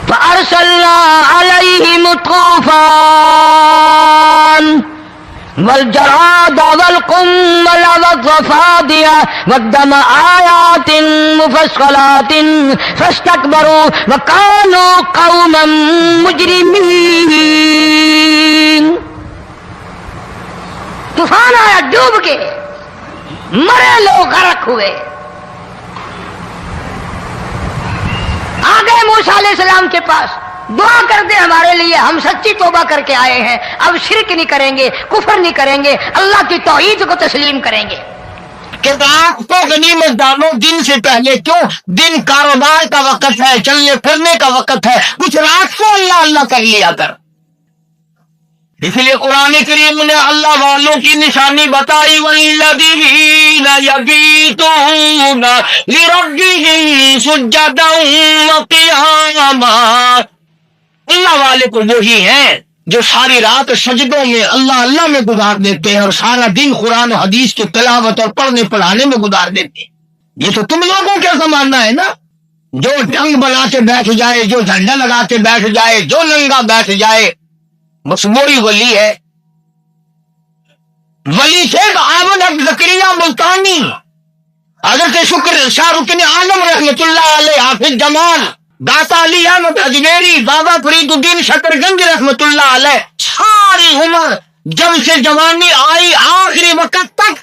Speaker 1: فَأَرْسَلْنَا عَلَيْهِمُ الطُّوفَانَ وَالْجَرَادَ وَالْقُمَّلَ وَالضَّفَادِعَ وَالدَّمَ آيَاتٍ مُفَصَّلَاتٍ فَاسْتَكْبَرُوا وَكَانُوا قَوْمًا مُجْرِمِينَ۔ طوفان آیا، ڈوب کے مرے لوگ، غرق ہوئے۔ آ گئے موسیٰ علیہ السلام کے پاس، دعا کر دے ہمارے لیے، ہم سچی توبہ کر کے آئے ہیں، اب شرک نہیں کریں گے، کفر نہیں کریں گے، اللہ کی توحید کو تسلیم کریں گے۔
Speaker 2: کہ رات کو غنیمت ڈالو دن سے پہلے، کیوں؟ دن کاروبار کا وقت ہے، چلنے پھرنے کا وقت ہے، کچھ رات کو اللہ اللہ کر لیا کر۔ اس لیے قرآن کریم نے اللہ والوں کی نشانی بتائی، وَالَّذِينَ يَبِيتُونَ لِرَبِّهِمْ سُجَّدًا وَقِيَامًا۔ اللہ والے کو وہی ہیں جو ساری رات سجدوں میں اللہ اللہ میں گزار دیتے ہیں اور سارا دن قرآن و حدیث کی تلاوت اور پڑھنے پڑھانے میں گزار دیتے ہیں۔ یہ تو تم لوگوں کا زمانہ ہے نا، جو ٹنگ بنا کے بیٹھ جائے، جو جھنڈا لگا کے بیٹھ جائے، جو ننگا بیٹھ جائے، بس وہی ولی ہے۔ ولی شیخ احمد زکریا ملتانی، حضرت شکر شاہ رکن عالم رحمت اللہ علیہ، حافظ جمال، داتا علی احمد اجمیری، بابا فرید الدین شکر گنج رحمت اللہ علیہ، ساری عمر جب سے جوانی آئی آخری وقت تک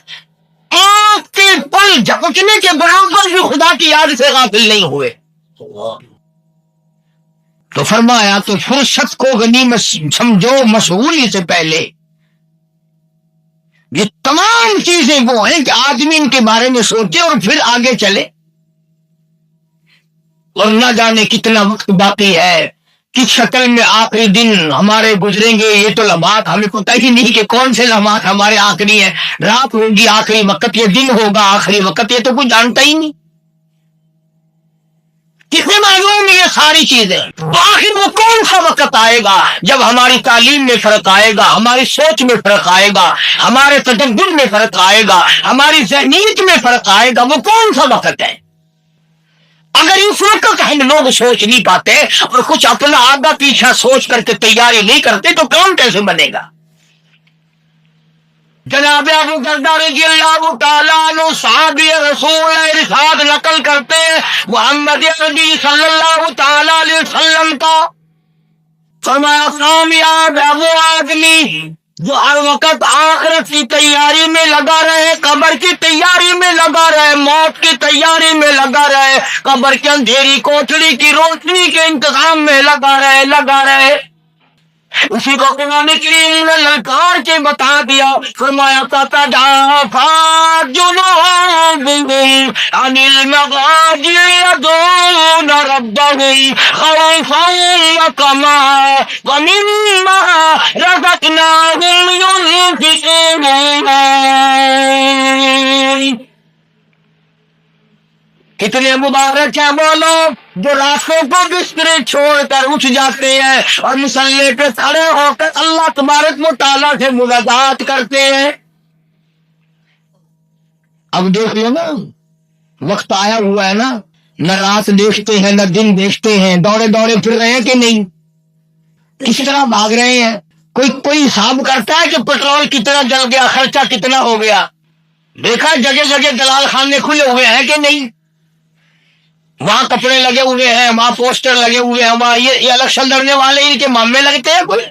Speaker 2: آنکھ کے پل جھپکنے کے برابر بھی خدا کی یاد سے غافل نہیں ہوئے۔ تو فرمایا تو فرصت کو غنیمت سمجھو، مشغولی سے پہلے۔ یہ تمام چیزیں وہ ہیں کہ آدمی ان کے بارے میں سوچے اور پھر آگے چلے، اور نہ جانے کتنا وقت باقی ہے، کس شکل میں آخری دن ہمارے گزریں گے۔ یہ تو لمحات ہمیں پتہ ہی نہیں کہ کون سے لمحات ہمارے آخری ہیں، رات ہوگی آخری وقت، یہ دن ہوگا آخری وقت، یہ تو کوئی جانتا ہی نہیں۔ کسے معلوم یہ ساری چیزیں؟ آخر وہ کون سا وقت آئے گا جب ہماری تعلیم میں فرق آئے گا، ہماری سوچ میں فرق آئے گا، ہمارے تدبر میں فرق آئے گا، ہماری ذہنیت میں فرق آئے گا؟ وہ کون سا وقت ہے؟ اگر اس وقت ہم لوگ سوچ نہیں پاتے اور کچھ اپنا آگا پیچھا سوچ کر کے تیاری نہیں کرتے تو کام کیسے بنے گا؟ جناب ابو درداء رضی اللہ تعالیٰ عنہ صحابی رسول ارشاد نقل کرتے ہیں محمد عربی صلی اللہ تعالیٰ علیہ وسلم کا، فرمایا کامیاب ہے وہ آدمی جو ہر وقت آخرت کی تیاری میں لگا رہے، قبر کی تیاری میں لگا رہے، موت کی تیاری میں لگا رہے، قبر کے اندھیری کوٹڑی کی روشنی کے انتظام میں لگا رہے۔ اسی کو قرآن کریم نے للکار کے بتا دیا، فرمایا تتجافى جنوبهم عن المضاجع يدعون ربهم خوفا وطمعا ومما رزقناهم ينفقون۔ کتنے مبارک ہیں وہ لوگ جو راستوں کو بسترے چھوڑ کر اٹھ جاتے ہیں اور مصلی پہ کھڑے ہو کر اللہ تبارک و تعالیٰ سے مناجات کرتے ہیں۔ اب دیکھ لو نا، وقت آیا ہوا ہے نا، نہ رات دیکھتے ہیں نہ دن دیکھتے ہیں، دوڑے پھر رہے ہیں کہ نہیں؟ کس طرح بھاگ رہے ہیں؟ کوئی حساب کرتا ہے کہ پیٹرول کتنا جل گیا، خرچہ کتنا ہو گیا؟ دیکھا جگہ دلال خانے کھلے ہوئے ہیں کہ نہیں؟ وہاں کپڑے لگے ہوئے ہیں، وہاں پوسٹر لگے ہوئے ہیں، وہاں یہ الیکشن لڑنے والے ان کے معاملے لگتے ہیں۔ کوئی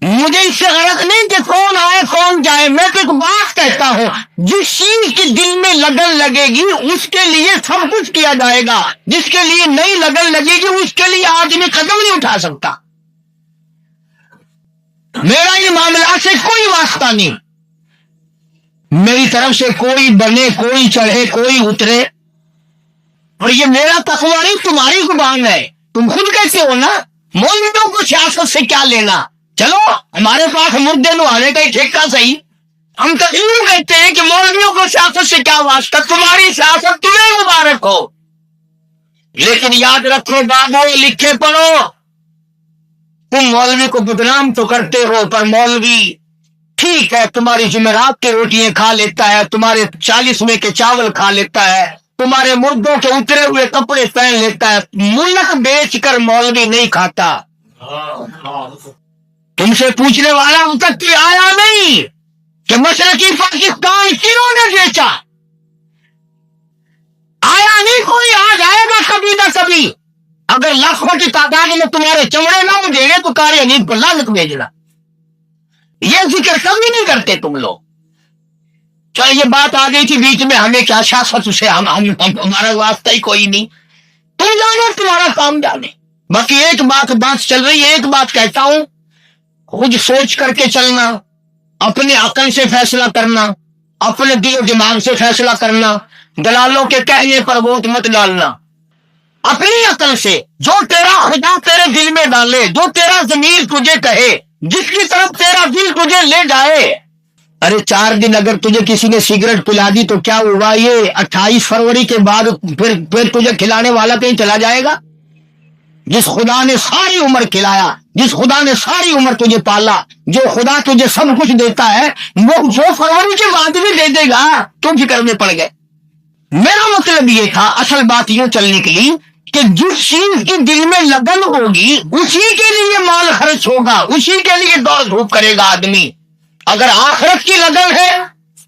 Speaker 2: مجھے اس سے غرض نہیں کہ کون آئے کون جائے، میں تو ایک بات کہتا ہوں، جس چیز کی دل میں لگن لگے گی اس کے لیے سب کچھ کیا جائے گا، جس کے لیے نئی لگن لگے گی اس کے لیے آدمی قدم نہیں اٹھا سکتا۔ میرا ان معاملات سے کوئی واسطہ نہیں، میری طرف سے کوئی بنے، کوئی چڑھے، کوئی اترے، اور یہ میرا تقویٰ نہیں، تمہاری زبان ہے، تم خود کہتے ہو نا مولویوں کو سیاست سے کیا لینا؟ چلو ہمارے پاس مردے نوالے کا ہی ٹھیکہ صحیح، ہم تو یوں کہتے ہیں کہ مولویوں کو سیاست سے کیا واسطہ، تمہاری سیاست تمہیں مبارک ہو، لیکن یاد رکھو بابو، لکھے پڑھو، تم مولوی کو بدنام تو کرتے ہو، پر مولوی ٹھیک ہے تمہاری جمعرات کی روٹیاں کھا لیتا ہے, تمہارے 40 میں کے چاول کھا لیتا ہے, تمہارے مردوں کے اترے ہوئے کپڑے پہن لیتا ہے, ملک بیچ کر مولوی نہیں کھاتا. تم سے پوچھنے والا اب تک کوئی آیا نہیں کہ مشرقی پاکستان کنہوں نے بیچا, آیا نہیں کوئی, آ جائے گا کبھی نہ کبھی. اگر لاکھوں کی تعداد میں تمہارے چمڑے نہ مجھے گے تو قاری حنیف کو لعنت بھیجنا. یہ ذکر کبھی نہیں کرتے تم لوگ. چل یہ بات آ گئی تھی بیچ میں, ہمیں کیا سیاست سے ہمارا واسطہ ہی کوئی نہیں, تم جانے تمہارا کام جانے. باقی ایک بات چل رہی ہے, ایک بات کہتا ہوں, خود سوچ کر کے چلنا, اپنے عقل سے فیصلہ کرنا, اپنے دل و دماغ سے فیصلہ کرنا, دلالوں کے کہنے پر ووٹ مت ڈالنا. اپنی عقل سے جو تیرا خدا تیرے دل میں ڈالے, جو تیرا ضمیر تجھے کہے, جس کی طرف تیرا دل تجھے لے جائے. ارے 4 دن اگر تجھے کسی نے سگریٹ پلا دی تو کیا ہوا, یہ 28 فروری کے بعد پھر تجھے کھلانے والا کہیں چلا جائے گا؟ جس خدا نے ساری عمر کھلایا, جس خدا نے ساری عمر تجھے پالا, جو خدا تجھے سب کچھ دیتا ہے, وہ فروری کے بعد بھی دے دے گا. تم فکر میں پڑ گئے. میرا مطلب یہ تھا, اصل بات یوں چلنے کے لیے کہ جس چیز کی دل میں لگن ہوگی اسی کے لیے مال خرچ ہوگا, اسی کے لیے دوڑ دھوپ کرے گا آدمی. اگر آخرت کی لگن ہے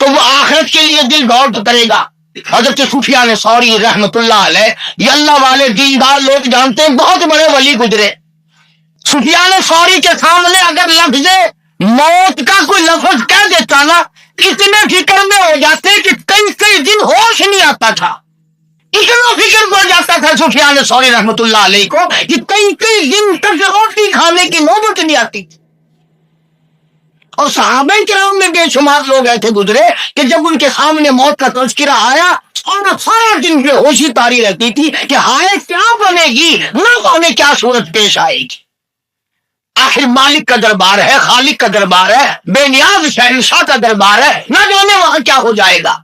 Speaker 2: تو وہ آخرت کے لیے دل دوڑ کرے گا. حضرت سفیان ثوری رحمت اللہ علیہ, یہ اللہ والے دیندار لوگ جانتے ہیں, بہت بڑے ولی گزرے. سفیان ثوری کے سامنے اگر لفظ موت کا کوئی لفظ کہہ دیتا نا, اتنے فکر میں ہو جاتے کہ کئی دن ہوش نہیں آتا تھا. اتنا فکر ہو جاتا تھا سفیان ثوری رحمت اللہ علیہ کو کہ کئی دن تک روٹی کھانے کی نوبت نہیں آتی. اور صحابہ کرام میں بے شمار لوگ ایسے گزرے کہ جب ان کے سامنے موت کا تذکرہ آیا اور سارا دن بے ہوشی تاری رہتی تھی کہ ہائے کیا بنے گی, نہ جانے کیا صورت پیش آئے گی. آخر مالک کا دربار ہے, خالق کا دربار ہے, بے نیاز شہنشاہ کا دربار ہے, نہ جانے وہاں کیا ہو جائے گا.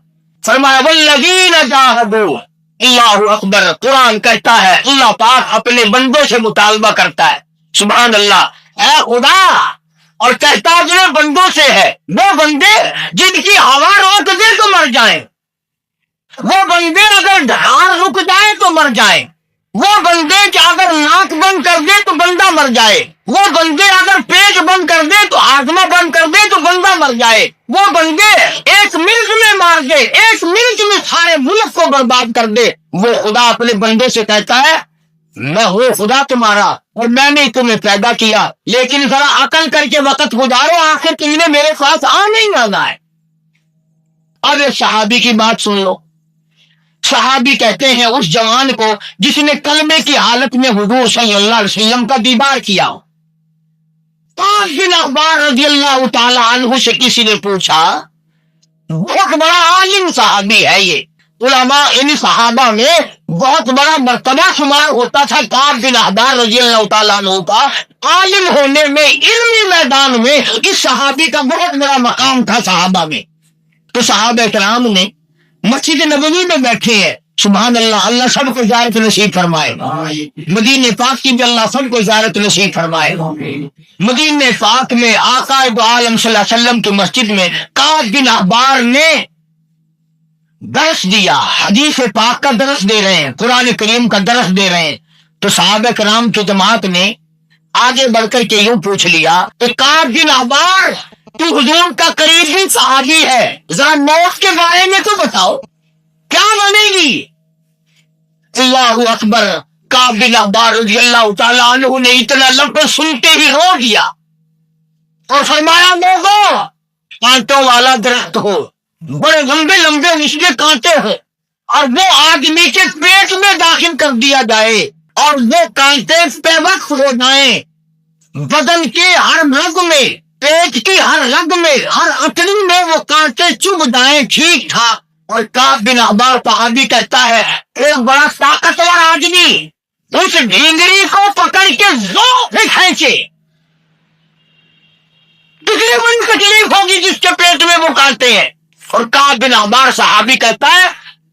Speaker 2: فرمایا والذین جاہدوا اللہ اکبر. قرآن کہتا ہے اللہ پاک اپنے بندوں سے مطالبہ کرتا ہے, سبحان اللہ, اے خدا, اور کہتا اپنے بندوں سے ہے, وہ بندے جن کی ہوا روک دے تو مر جائیں, وہ بندے اگر دھار رک جائے تو مر جائیں, وہ بندے کہ اگر ناک بند کر دے تو بندہ مر جائے, وہ بندے اگر پیٹ بند کر دے تو ہاضمہ بند کر دے تو بندہ مر جائے, وہ بندے 1 منٹ میں مار دے, 1 منٹ میں سارے ملک کو برباد کر دے. وہ خدا اپنے بندے سے کہتا ہے میں ہوں خدا تمہارا اور میں نے تمہیں پیدا کیا, لیکن ذرا عقل کر کے وقت گزارو, آخر تم نے میرے پاس آنے ہی آنا ہے. اب ایک صحابی کی بات سن لو. صحابی کہتے ہیں اس جوان کو جس نے کلمے کی حالت میں حضور صلی اللہ علیہ وسلم کا دیدار کیا. کعب بن احبار رضی اللہ تعالی عنہ سے کسی نے پوچھا, بہت بڑا عالم صحابی ہے یہ, علماء ان صحابہ میں بہت بڑا مرتبہ شمار ہوتا تھا کعب بن احبار رضی اللہ تعالیٰ عنہ کا. عالم ہونے میں, علمی میدان میں اس صحابی کا بہت بڑا مقام تھا صحابہ میں. تو صحابہ کرام نے مسجد نبوی میں بیٹھے ہیں, سبحان اللہ, اللہ سب کو زیارت نصیب فرمائے. مدینہ پاک کی بھی اللہ سب کو زیارت نصیب فرمائے. مدینہ پاک میں آقا دو عالم صلی اللہ علیہ وسلم کی مسجد میں کعب بن احبار نے درس دیا, حدیث پاک کا درس دے رہے ہیں, قرآن کریم کا درس دے رہے ہیں. تو صحابہ کرام کی جماعت نے آگے بڑھ کر کے یوں پوچھ لیا کہ کعب بن احبار تو حضور کا قریبی صحابی ہے, ذرا موت کے بارے میں تو بتاؤ کیا بنے گی. اللہ اکبر. کعب بن احبار رضی اللہ تعالیٰ عنہ نے اتنا لفظ سنتے ہی رو دیا اور فرمایا لوگوں, کانٹوں والا درخت ہو, بڑے لمبے لمبے نچلے کانٹے ہیں, اور وہ آدمی کے پیٹ میں داخل کر دیا جائے اور وہ کانٹے بے وقت ہو جائیں, بدن کے ہر رگ میں, پیٹ کی ہر رگ میں, ہر اٹڑی میں وہ کانٹے چبھ جائیں ٹھیک ٹھاک. اور کعب بن احبار صحابی کہتا ہے ایک بڑا طاقتور آدمی اس ڈھینگری کو پکڑ کے زور سے کھینچے, کتنی بڑی تکلیف ہوگی جس کے پیٹ میں وہ کانٹے ہیں. اور کعب بن احبار صحابی کہتا ہے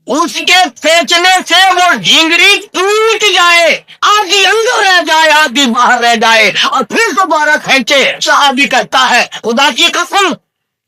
Speaker 2: اس کے کھینچنے سے وہ ڈھینگری ٹوٹ جائے, آدھی اندر رہ جائے آدھی باہر رہ جائے, اور پھر دوبارہ کھینچے. صحابی کہتا ہے خدا کی قسم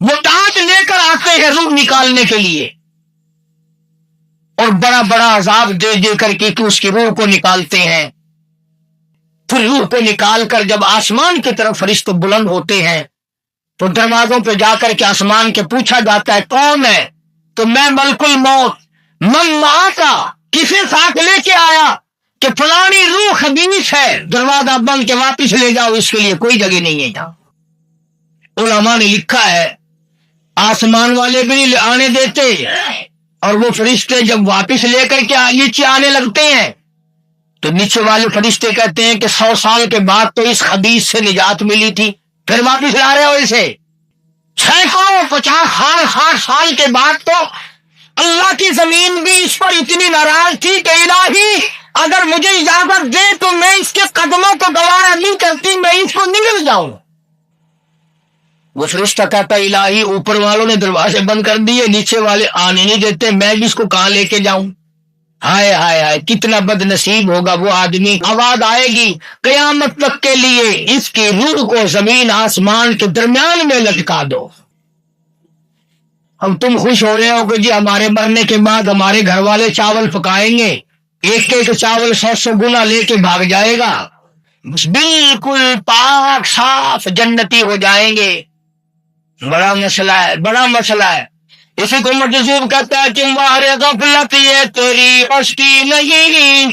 Speaker 2: وہ ڈانٹ لے کر آتے ہیں روح نکالنے کے لیے، اور بڑا بڑا عذاب دے دے کر کے اس کی روح کو نکالتے ہیں۔ پھر روح کو نکال کر جب آسمان کی طرف فرشتے بلند ہوتے ہیں تو دروازوں پہ جا کر کے آسمان کے پوچھا جاتا ہے کون ہے؟ تو میں ملک الموت، من معاکا، کسے ساتھ لے کے آیا کہ فلانی روح خبیث ہے، دروازہ بند کے واپس لے جاؤ، اس کے لیے کوئی جگہ نہیں ہے یہاں۔ علماء نے لکھا ہے آسمان والے بھی نہیں آنے دیتے، اور وہ فرشتے جب واپس لے کر کے نیچے آنے لگتے ہیں تو نیچے والے فرشتے کہتے ہیں کہ 100 سال کے بعد تو اس خبیث سے نجات ملی تھی، پھر واپس لا رہے ہو اسے؟ 50 60 سال کے بعد تو اللہ کی زمین بھی اس پر اتنی ناراض تھی کہ الہی اگر مجھے اجازت دے تو میں اس کے قدموں کو گوارا نہیں کرتی، میں اس کو نگل جاؤں۔ وہ فرشتہ کہتا ہے الہی اوپر والوں نے دروازے بند کر دیے، نیچے والے آنے نہیں دیتے، میں بھی اس کو کہاں لے کے جاؤں؟ ہائے ہائے ہائے، کتنا بد نصیب ہوگا وہ آدمی۔ آواز آئے گی قیامت تک کے لیے اس کی روح کو زمین آسمان کے درمیان میں لٹکا دو۔ اب تم خوش ہو رہے ہو کہ جی ہمارے مرنے کے بعد ہمارے گھر والے چاول پکائیں گے، ایک ایک چاول 100 گنا لے کے بھاگ جائے گا، بالکل پاک صاف جنتی ہو جائیں گے۔ بڑا مسئلہ ہے، بڑا مسئلہ ہے۔ اسی کو مجذوب کہتا ہے کہ وارے غفلت یہ تیری ہستی نہیں،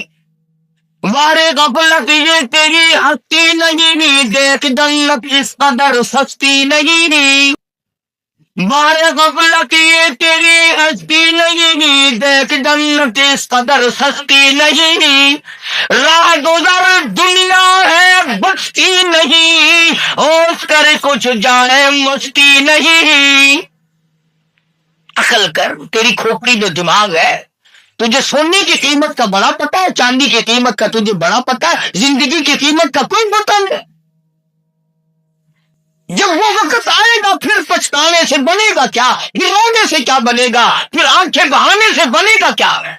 Speaker 2: وارے غفلت یہ تیری ہستی نہیں، دیکھ جنت اس قدر سستی نہیں، وارے غفلت یہ تیری ہستی نہیں، دیکھ جنت اس قدر سستی نہیں، راہ گزر دنیا ہے بستی نہیں، اس کر کچھ جائے مستی نہیں۔ عقل کر، تیری کھوپڑی جو دماغ ہے، تجھے سونے کی قیمت کا بڑا پتہ ہے، چاندی کی قیمت کا تجھے بڑا پتہ ہے، زندگی کی قیمت کا کوئی پتہ نہیں۔ جب وہ وقت آئے گا پھر پچھتانے سے بنے گا کیا، پھر رونے سے کیا بنے گا، پھر آنکھیں بہانے سے بنے گا کیا ہے؟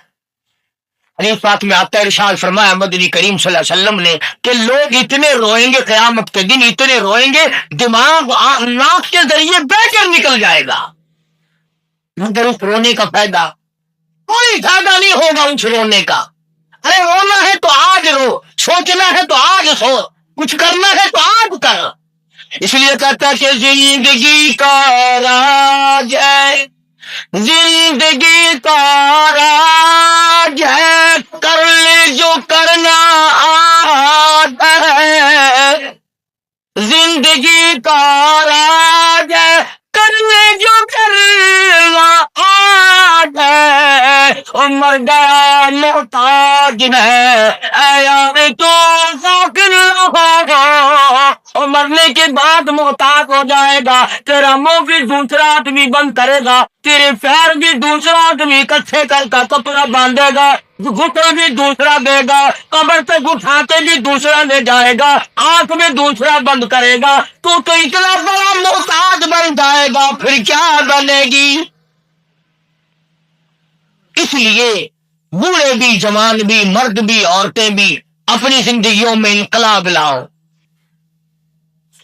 Speaker 2: حدیث پاک میں آتا ہے، ارشاد فرمایا مدنی کریم صلی اللہ علیہ وسلم نے کہ لوگ اتنے روئیں گے قیامت کے دن، اتنے روئیں گے دماغ ناک کے ذریعے بہ کر نکل جائے گا، مگر اس رونے کا فائدہ کوئی فائدہ نہیں ہوگا اس رونے کا۔ ارے رونا ہے تو آج رو، سوچنا ہے تو آج سو، کچھ کرنا ہے تو آج کر۔ اس لیے کہتا کہ زندگی کا راج ہے، زندگی کا راج ہے، کر لے جو کرنا آتا ہے، زندگی کا راج ہے، کر لے جو کرنا آتا ہے، مر گیا محتاج ہے، اے یار تو فاقر ہوگا، اور مرنے کے بعد محتاج ہو جائے گا، تیرا منہ بھی دوسرا آدمی بند کرے گا، تیرے پیر بھی دوسرا آدمی کچھے کر کا کپڑا باندھے گا، گھٹنے بھی دوسرا دے گا، قبر پہ گھٹاتے بھی دوسرا لے جائے گا، آنکھ میں دوسرا بند کرے گا، تو اتنا بڑا محتاج بن جائے گا، پھر کیا بنے گی؟ اس لیے بوڑھے بھی، جوان بھی، مرد بھی، عورتیں بھی اپنی زندگیوں میں انقلاب لاؤ۔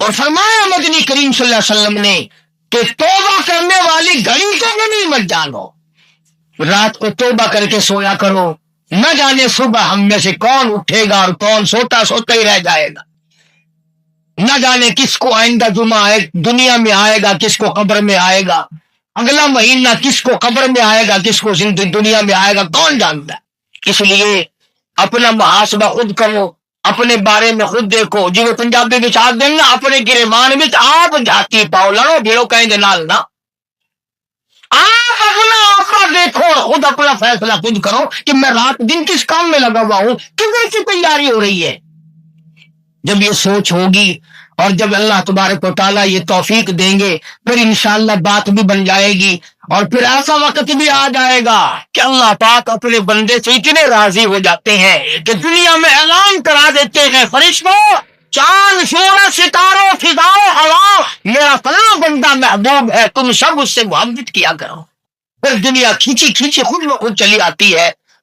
Speaker 2: اور فرمایا مدنی کریم صلی اللہ علیہ وسلم نے کہ توبہ کرنے والی گھڑی کو غنیمت جانو، رات کو توبہ کر کے سویا کرو، نہ جانے صبح ہم میں سے کون اٹھے گا اور کون سوتا سوتا ہی رہ جائے گا، نہ جانے کس کو آئندہ جمعہ دنیا میں آئے گا، کس کو قبر میں آئے گا، اگلا مہینہ کس کو قبر میں آئے گا، کس کو دنیا میں آئے گا، کون جانتا ہے؟ اس لیے اپنا محاسبہ خود کرو، اپنے بارے میں خود دیکھو، جی وہ پنجابی بچا دیں گا اپنے گریبان میں آپ جاتی پاؤ لڑو بھیڑو کہیں دے نال نہ، آپ اپنا آقا دیکھو، خود اپنا فیصلہ خود کرو کہ میں رات دن کس کام میں لگا ہوا ہوں، کدھر کی تیاری ہو رہی ہے۔ جب یہ سوچ ہوگی اور جب اللہ تبارک و تعالیٰ یہ توفیق دیں گے پھر انشاءاللہ بات بھی بن جائے گی، اور پھر ایسا وقت بھی آ جائے گا کہ اللہ پاک اپنے بندے سے اتنے راضی ہو جاتے ہیں کہ دنیا میں اعلان کرا دیتے ہیں، فرشتوں، چاند، سورج، ستاروں، فضاؤں، ہوا، میرا فلاں بندہ محبوب ہے، تم سب اس سے محبت کیا کرو۔ پھر دنیا کھینچی کھینچی خود بخود چلی آتی ہے،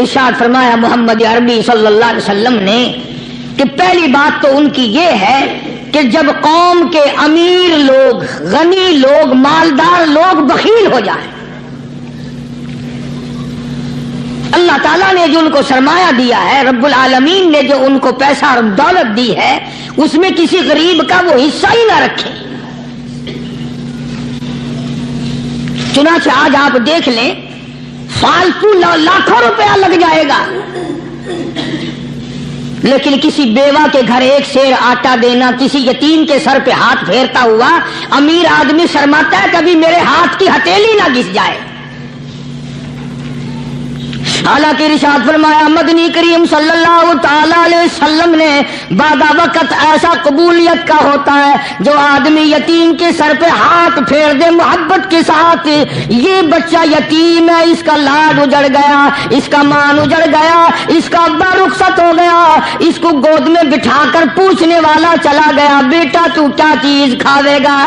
Speaker 1: ارشاد فرمایا محمد عربی صلی اللہ علیہ وسلم نے کہ پہلی بات تو ان کی یہ ہے کہ جب قوم کے امیر لوگ، غنی لوگ، مالدار لوگ بخیل ہو جائیں، اللہ تعالیٰ نے جو ان کو سرمایہ دیا ہے، رب العالمین نے جو ان کو پیسہ اور دولت دی ہے، اس میں کسی غریب کا وہ حصہ ہی نہ رکھیں۔ چنانچہ آج آپ دیکھ لیں، فالتو لاکھوں روپیہ لگ جائے گا، لیکن کسی بیوہ کے گھر ایک سیر آٹا دینا، کسی یتیم کے سر پہ ہاتھ پھیرتا ہوا امیر آدمی شرماتا ہے کبھی میرے ہاتھ کی ہتھیلی نہ گھس جائے۔ حالانکہ ارشاد فرمایا مدنی کریم صلی اللہ تعالی علیہ وسلم نے بعد وقت ایسا قبولیت کا ہوتا ہے جو آدمی یتیم کے سر پہ ہاتھ پھیر دے محبت کے ساتھ، یہ بچہ یتیم ہے، اس کا لاڈ اجڑ گیا، اس کا مان اجڑ گیا، اس کا ابا رخصت ہو گیا، اس کو گود میں بٹھا کر پوچھنے والا چلا گیا، بیٹا تو کیا چیز کھاوے گا؟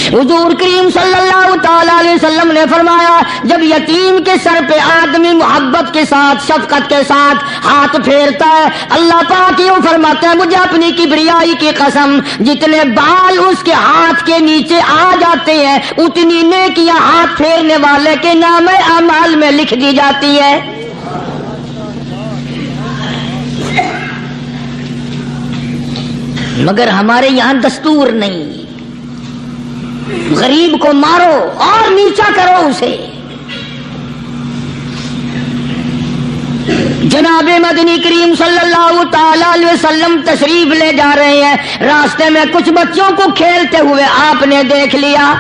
Speaker 1: حضور کریم صلی اللہ تعالی علیہ وسلم نے فرمایا جب یتیم کے سر پہ آدمی محبت کے ساتھ، شفقت کے ساتھ ہاتھ پھیرتا ہے، اللہ پاک یوں فرماتا ہے مجھے اپنی کبریائی کی قسم جتنے بال اس کے ہاتھ کے نیچے آ جاتے ہیں اتنی نیکیاں ہاتھ پھیرنے والے کے نام اعمال میں لکھ دی جاتی ہے۔ مگر ہمارے یہاں دستور نہیں، غریب کو مارو اور نیچا کرو اسے۔ جناب مدنی کریم صلی اللہ تعالی علیہ وسلم تشریف لے جا رہے ہیں، راستے میں کچھ بچوں کو کھیلتے ہوئے آپ نے دیکھ لیا،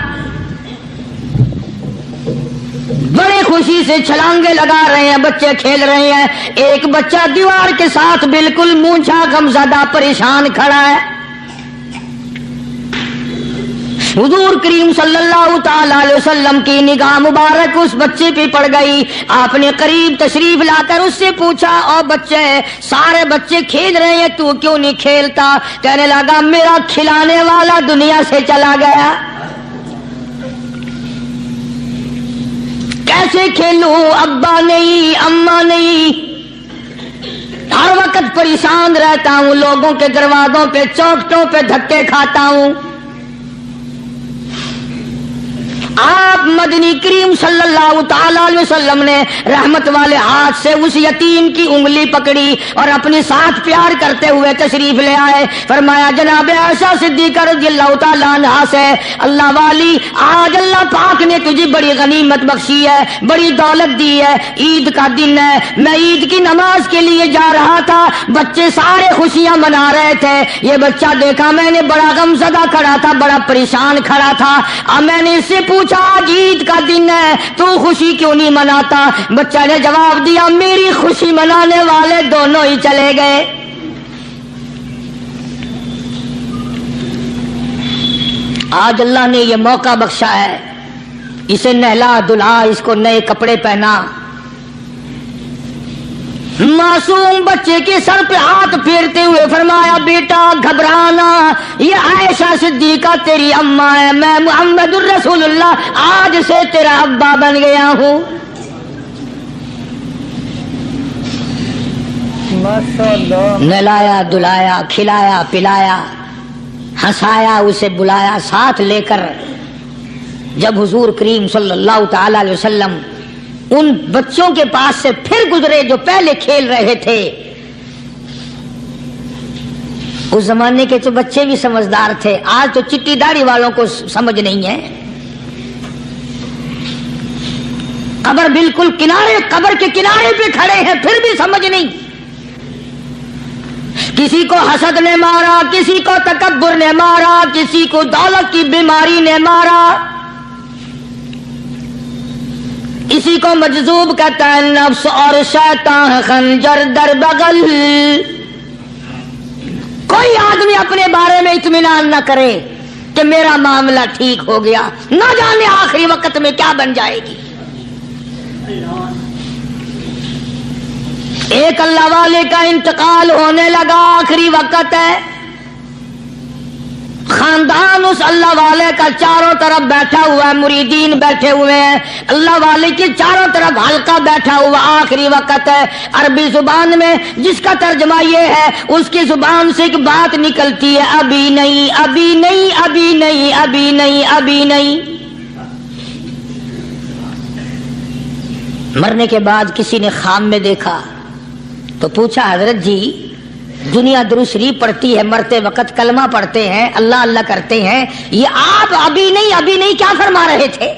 Speaker 1: بڑے خوشی سے چھلانگے لگا رہے ہیں، بچے کھیل رہے ہیں، ایک بچہ دیوار کے ساتھ بالکل مونچھا غمزدہ پریشان کھڑا ہے۔ حضور کریم صلی اللہ تعالی علیہ وسلم کی نگاہ مبارک اس بچے پہ پڑ گئی، آپ نے قریب تشریف لا کر اس سے پوچھا او بچے، سارے بچے کھیل رہے ہیں تو کیوں نہیں کھیلتا؟ کہنے لگا میرا کھلانے والا دنیا سے چلا گیا، کیسے کھیلوں؟ ابا نہیں، اماں نہیں، ہر وقت پریشان رہتا ہوں، لوگوں کے دروازوں پہ چوکھٹوں پہ دھکے کھاتا ہوں۔ آپ مدنی کریم صلی اللہ تعالی علیہ وسلم نے رحمت والے ہاتھ سے اس یتیم کی انگلی پکڑی اور اپنے ساتھ پیار کرتے ہوئے تشریف لے آئے، فرمایا جناب عائشہ صدیقہ رضی اللہ تعالی عنہا سے اللہ والی آج اللہ پاک نے تجھے بڑی غنیمت بخشی ہے، بڑی دولت دی ہے، عید کا دن ہے، میں عید کی نماز کے لیے جا رہا تھا، بچے سارے خوشیاں منا رہے تھے، یہ بچہ دیکھا میں نے بڑا غمزدہ کھڑا تھا، بڑا پریشان کھڑا تھا، اب میں نے اس سے پوچھا آج عید کا دن ہے تو خوشی کیوں نہیں مناتا؟ بچہ نے جواب دیا میری خوشی منانے والے دونوں ہی چلے گئے۔ آج اللہ نے یہ موقع بخشا ہے، اسے نہلا دھلا، اس کو نئے کپڑے پہنا، معصوم بچے کے سر پہ ہاتھ پھیرتے ہوئے فرمایا بیٹا گھبرانا، یہ عائشہ صدیقہ تیری اماں ہے، میں محمد الرسول اللہ آج سے تیرا ابا بن گیا ہوں۔ نہلایا دلایا، کھلایا پلایا، ہنسایا، اسے بلایا ساتھ لے کر، جب حضور کریم صلی اللہ تعالی علیہ وسلم ان بچوں کے پاس سے پھر گزرے جو پہلے کھیل رہے تھے، اس زمانے کے تو بچے بھی سمجھدار تھے، آج تو چٹی داڑھی والوں کو سمجھ نہیں ہے، قبر بالکل کنارے، قبر کے کنارے پہ کھڑے ہیں پھر بھی سمجھ نہیں، کسی کو حسد نے مارا، کسی کو تکبر نے مارا، کسی کو دولت کی بیماری نے مارا، اسی کو مجذوب کہتا ہے، نفس اور شیطان خنجر در بغل۔ کوئی آدمی اپنے بارے میں اطمینان نہ کرے کہ میرا معاملہ ٹھیک ہو گیا، نہ جانے آخری وقت میں کیا بن جائے گی۔ ایک اللہ والے کا انتقال ہونے لگا، آخری وقت ہے، خاندان اس اللہ والے کا چاروں طرف بیٹھا ہوا ہے، مریدین بیٹھے ہوئے ہیں، اللہ والے کے چاروں طرف حلقہ بیٹھا ہوا، آخری وقت ہے۔ عربی زبان میں جس کا ترجمہ یہ ہے، اس کی زبان سے ایک بات نکلتی ہے، ابھی نہیں، ابھی نہیں، ابھی نہیں، ابھی نہیں، ابھی نہیں۔ مرنے کے بعد کسی نے خواب میں دیکھا تو پوچھا، حضرت جی دنیا درود شریف پڑھتی ہے، مرتے وقت کلمہ پڑھتے ہیں، اللہ اللہ کرتے ہیں، یہ آپ ابھی نہیں ابھی نہیں کیا فرما رہے تھے؟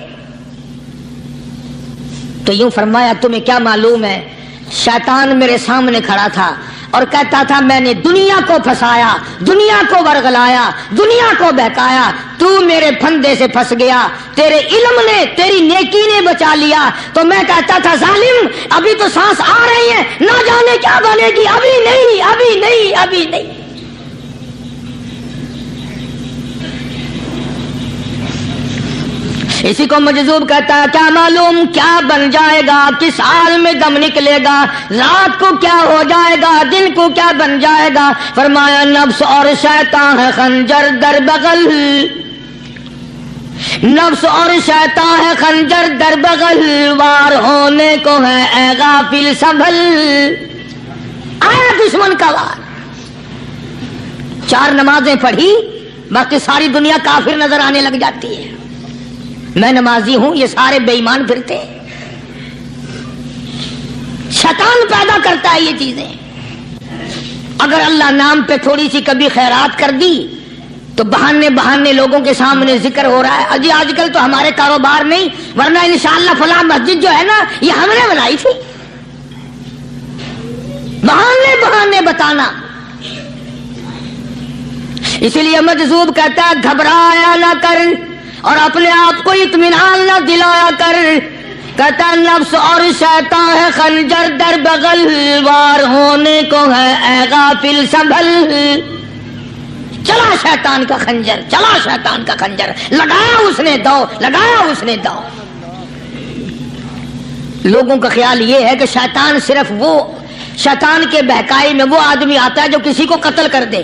Speaker 1: تو یوں فرمایا، تمہیں کیا معلوم ہے، شیطان میرے سامنے کھڑا تھا اور کہتا تھا میں نے دنیا کو پھنسایا، دنیا کو ورغلایا، دنیا کو بہکایا، تو میرے پھندے سے پھنس گیا، تیرے علم نے، تیری نیکی نے بچا لیا۔ تو میں کہتا تھا ظالم ابھی تو سانس آ رہی ہے، نہ جانے کیا بنے گی، ابھی نہیں، ابھی نہیں، ابھی نہیں۔ اسی کو مجذوب کہتا ہے، کیا معلوم کیا بن جائے گا، کس حال میں دم نکلے گا، رات کو کیا ہو جائے گا، دن کو کیا بن جائے گا۔ فرمایا نفس اور شیطان ہے خنجر در بغل، نفس اور شیطان ہے خنجر در بغل، وار ہونے کو ہے اے غافل سنبھل۔ آیا دشمن کا وار، 4 نمازیں پڑھی، باقی ساری دنیا کافر نظر آنے لگ جاتی ہے، میں نمازی ہوں، یہ سارے بے ایمان پھرتے ہیں۔ شیطان پیدا کرتا ہے یہ چیزیں۔ اگر اللہ نام پہ تھوڑی سی کبھی خیرات کر دی تو بہانے بہانے لوگوں کے سامنے ذکر ہو رہا ہے، اجی آج کل تو ہمارے کاروبار نہیں، ورنہ انشاءاللہ فلاں مسجد جو ہے نا یہ ہم نے بنائی تھی، بہانے بہانے بتانا۔ اسی لیے مجذوب کہتا ہے گھبرایا نہ کر اور اپنے آپ کو اطمینان نہ دلایا کر، کہتا نفس اور شیطان ہے خنجر در بغل، وار ہونے کو ہے اے غافل سنبھل۔ چلا شیطان کا خنجر، چلا شیطان کا خنجر، لگایا اس نے دو، لگایا اس نے دو۔ لوگوں کا خیال یہ ہے کہ شیطان صرف وہ، شیطان کے بہکائی میں وہ آدمی آتا ہے جو کسی کو قتل کر دے۔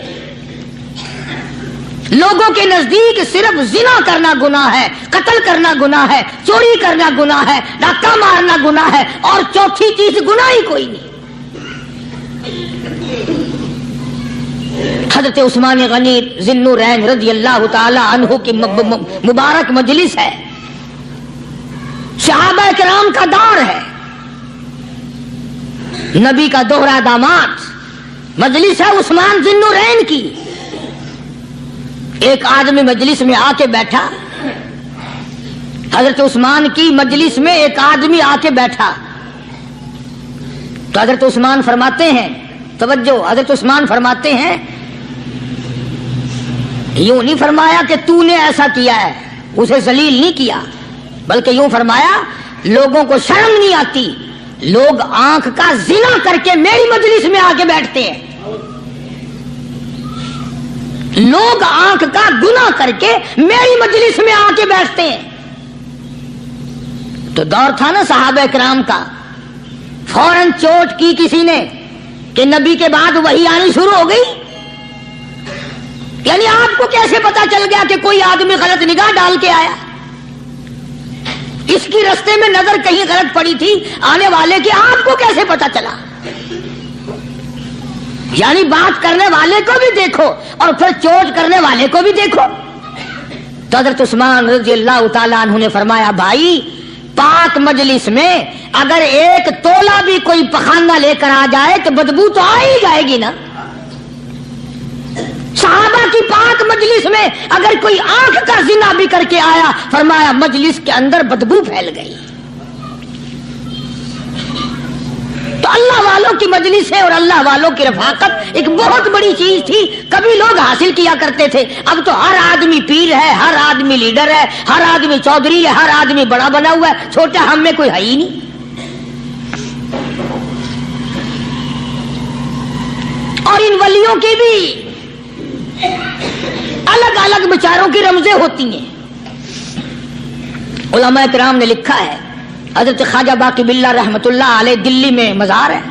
Speaker 1: لوگوں کے نزدیک صرف زنا کرنا گناہ ہے، قتل کرنا گناہ ہے، چوری کرنا گناہ ہے، ڈاکہ مارنا گناہ ہے، اور چوتھی چیز گناہ ہی کوئی نہیں۔ حضرت عثمان غنی ذی النورین رضی اللہ تعالی عنہ کی مبارک مجلس ہے، صحابہ کرام کا دور ہے، نبی کا دوہرا داماد، مجلس ہے عثمان ذی النورین کی۔ ایک آدمی مجلس میں آ کے بیٹھا، حضرت عثمان کی مجلس میں ایک آدمی آ کے بیٹھا تو حضرت عثمان فرماتے ہیں، توجہ، حضرت عثمان فرماتے ہیں، یوں نہیں فرمایا کہ تو نے ایسا کیا ہے، اسے ذلیل نہیں کیا، بلکہ یوں فرمایا لوگوں کو شرم نہیں آتی، لوگ آنکھ کا زنا کر کے میری مجلس میں آ کے بیٹھتے ہیں، لوگ آنکھ کا گناہ کر کے میری مجلس میں آ کے بیٹھتے ہیں۔ تو دور تھا نا صحابہ کرام کا، فوراً چوٹ کی کسی نے کہ نبی کے بعد وحی آنی شروع ہو گئی۔ یعنی آپ کو کیسے پتا چل گیا کہ کوئی آدمی غلط نگاہ ڈال کے آیا؟ اس کی رستے میں نظر کہیں غلط پڑی تھی آنے والے کی، آپ کو کیسے پتا چلا؟ یعنی بات کرنے والے کو بھی دیکھو اور پھر چوٹ کرنے والے کو بھی دیکھو۔ تو حضرت عثمان رضی اللہ تعالیٰ عنہ نے فرمایا، بھائی پاک مجلس میں اگر ایک تولا بھی کوئی پخانہ لے کر آ جائے تو بدبو تو آ ہی جائے گی نا۔ صحابہ کی پاک مجلس میں اگر کوئی آنکھ کا زنا بھی کر کے آیا، فرمایا مجلس کے اندر بدبو پھیل گئی۔ تو اللہ والوں کی مجلس ہے اور اللہ والوں کی رفاقت ایک بہت بڑی چیز تھی، کبھی لوگ حاصل کیا کرتے تھے، اب تو ہر آدمی پیر ہے، ہر آدمی لیڈر ہے، ہر آدمی چودھری ہے، ہر آدمی بڑا بنا ہوا ہے، چھوٹا ہم میں کوئی ہے ہی نہیں۔ اور ان ولیوں کی بھی الگ الگ بیچاروں کی رمزیں ہوتی ہیں۔ علماء کرام نے لکھا ہے، حضرت خواجہ باقی باللہ رحمت اللہ علیہ دلی میں مزار ہے،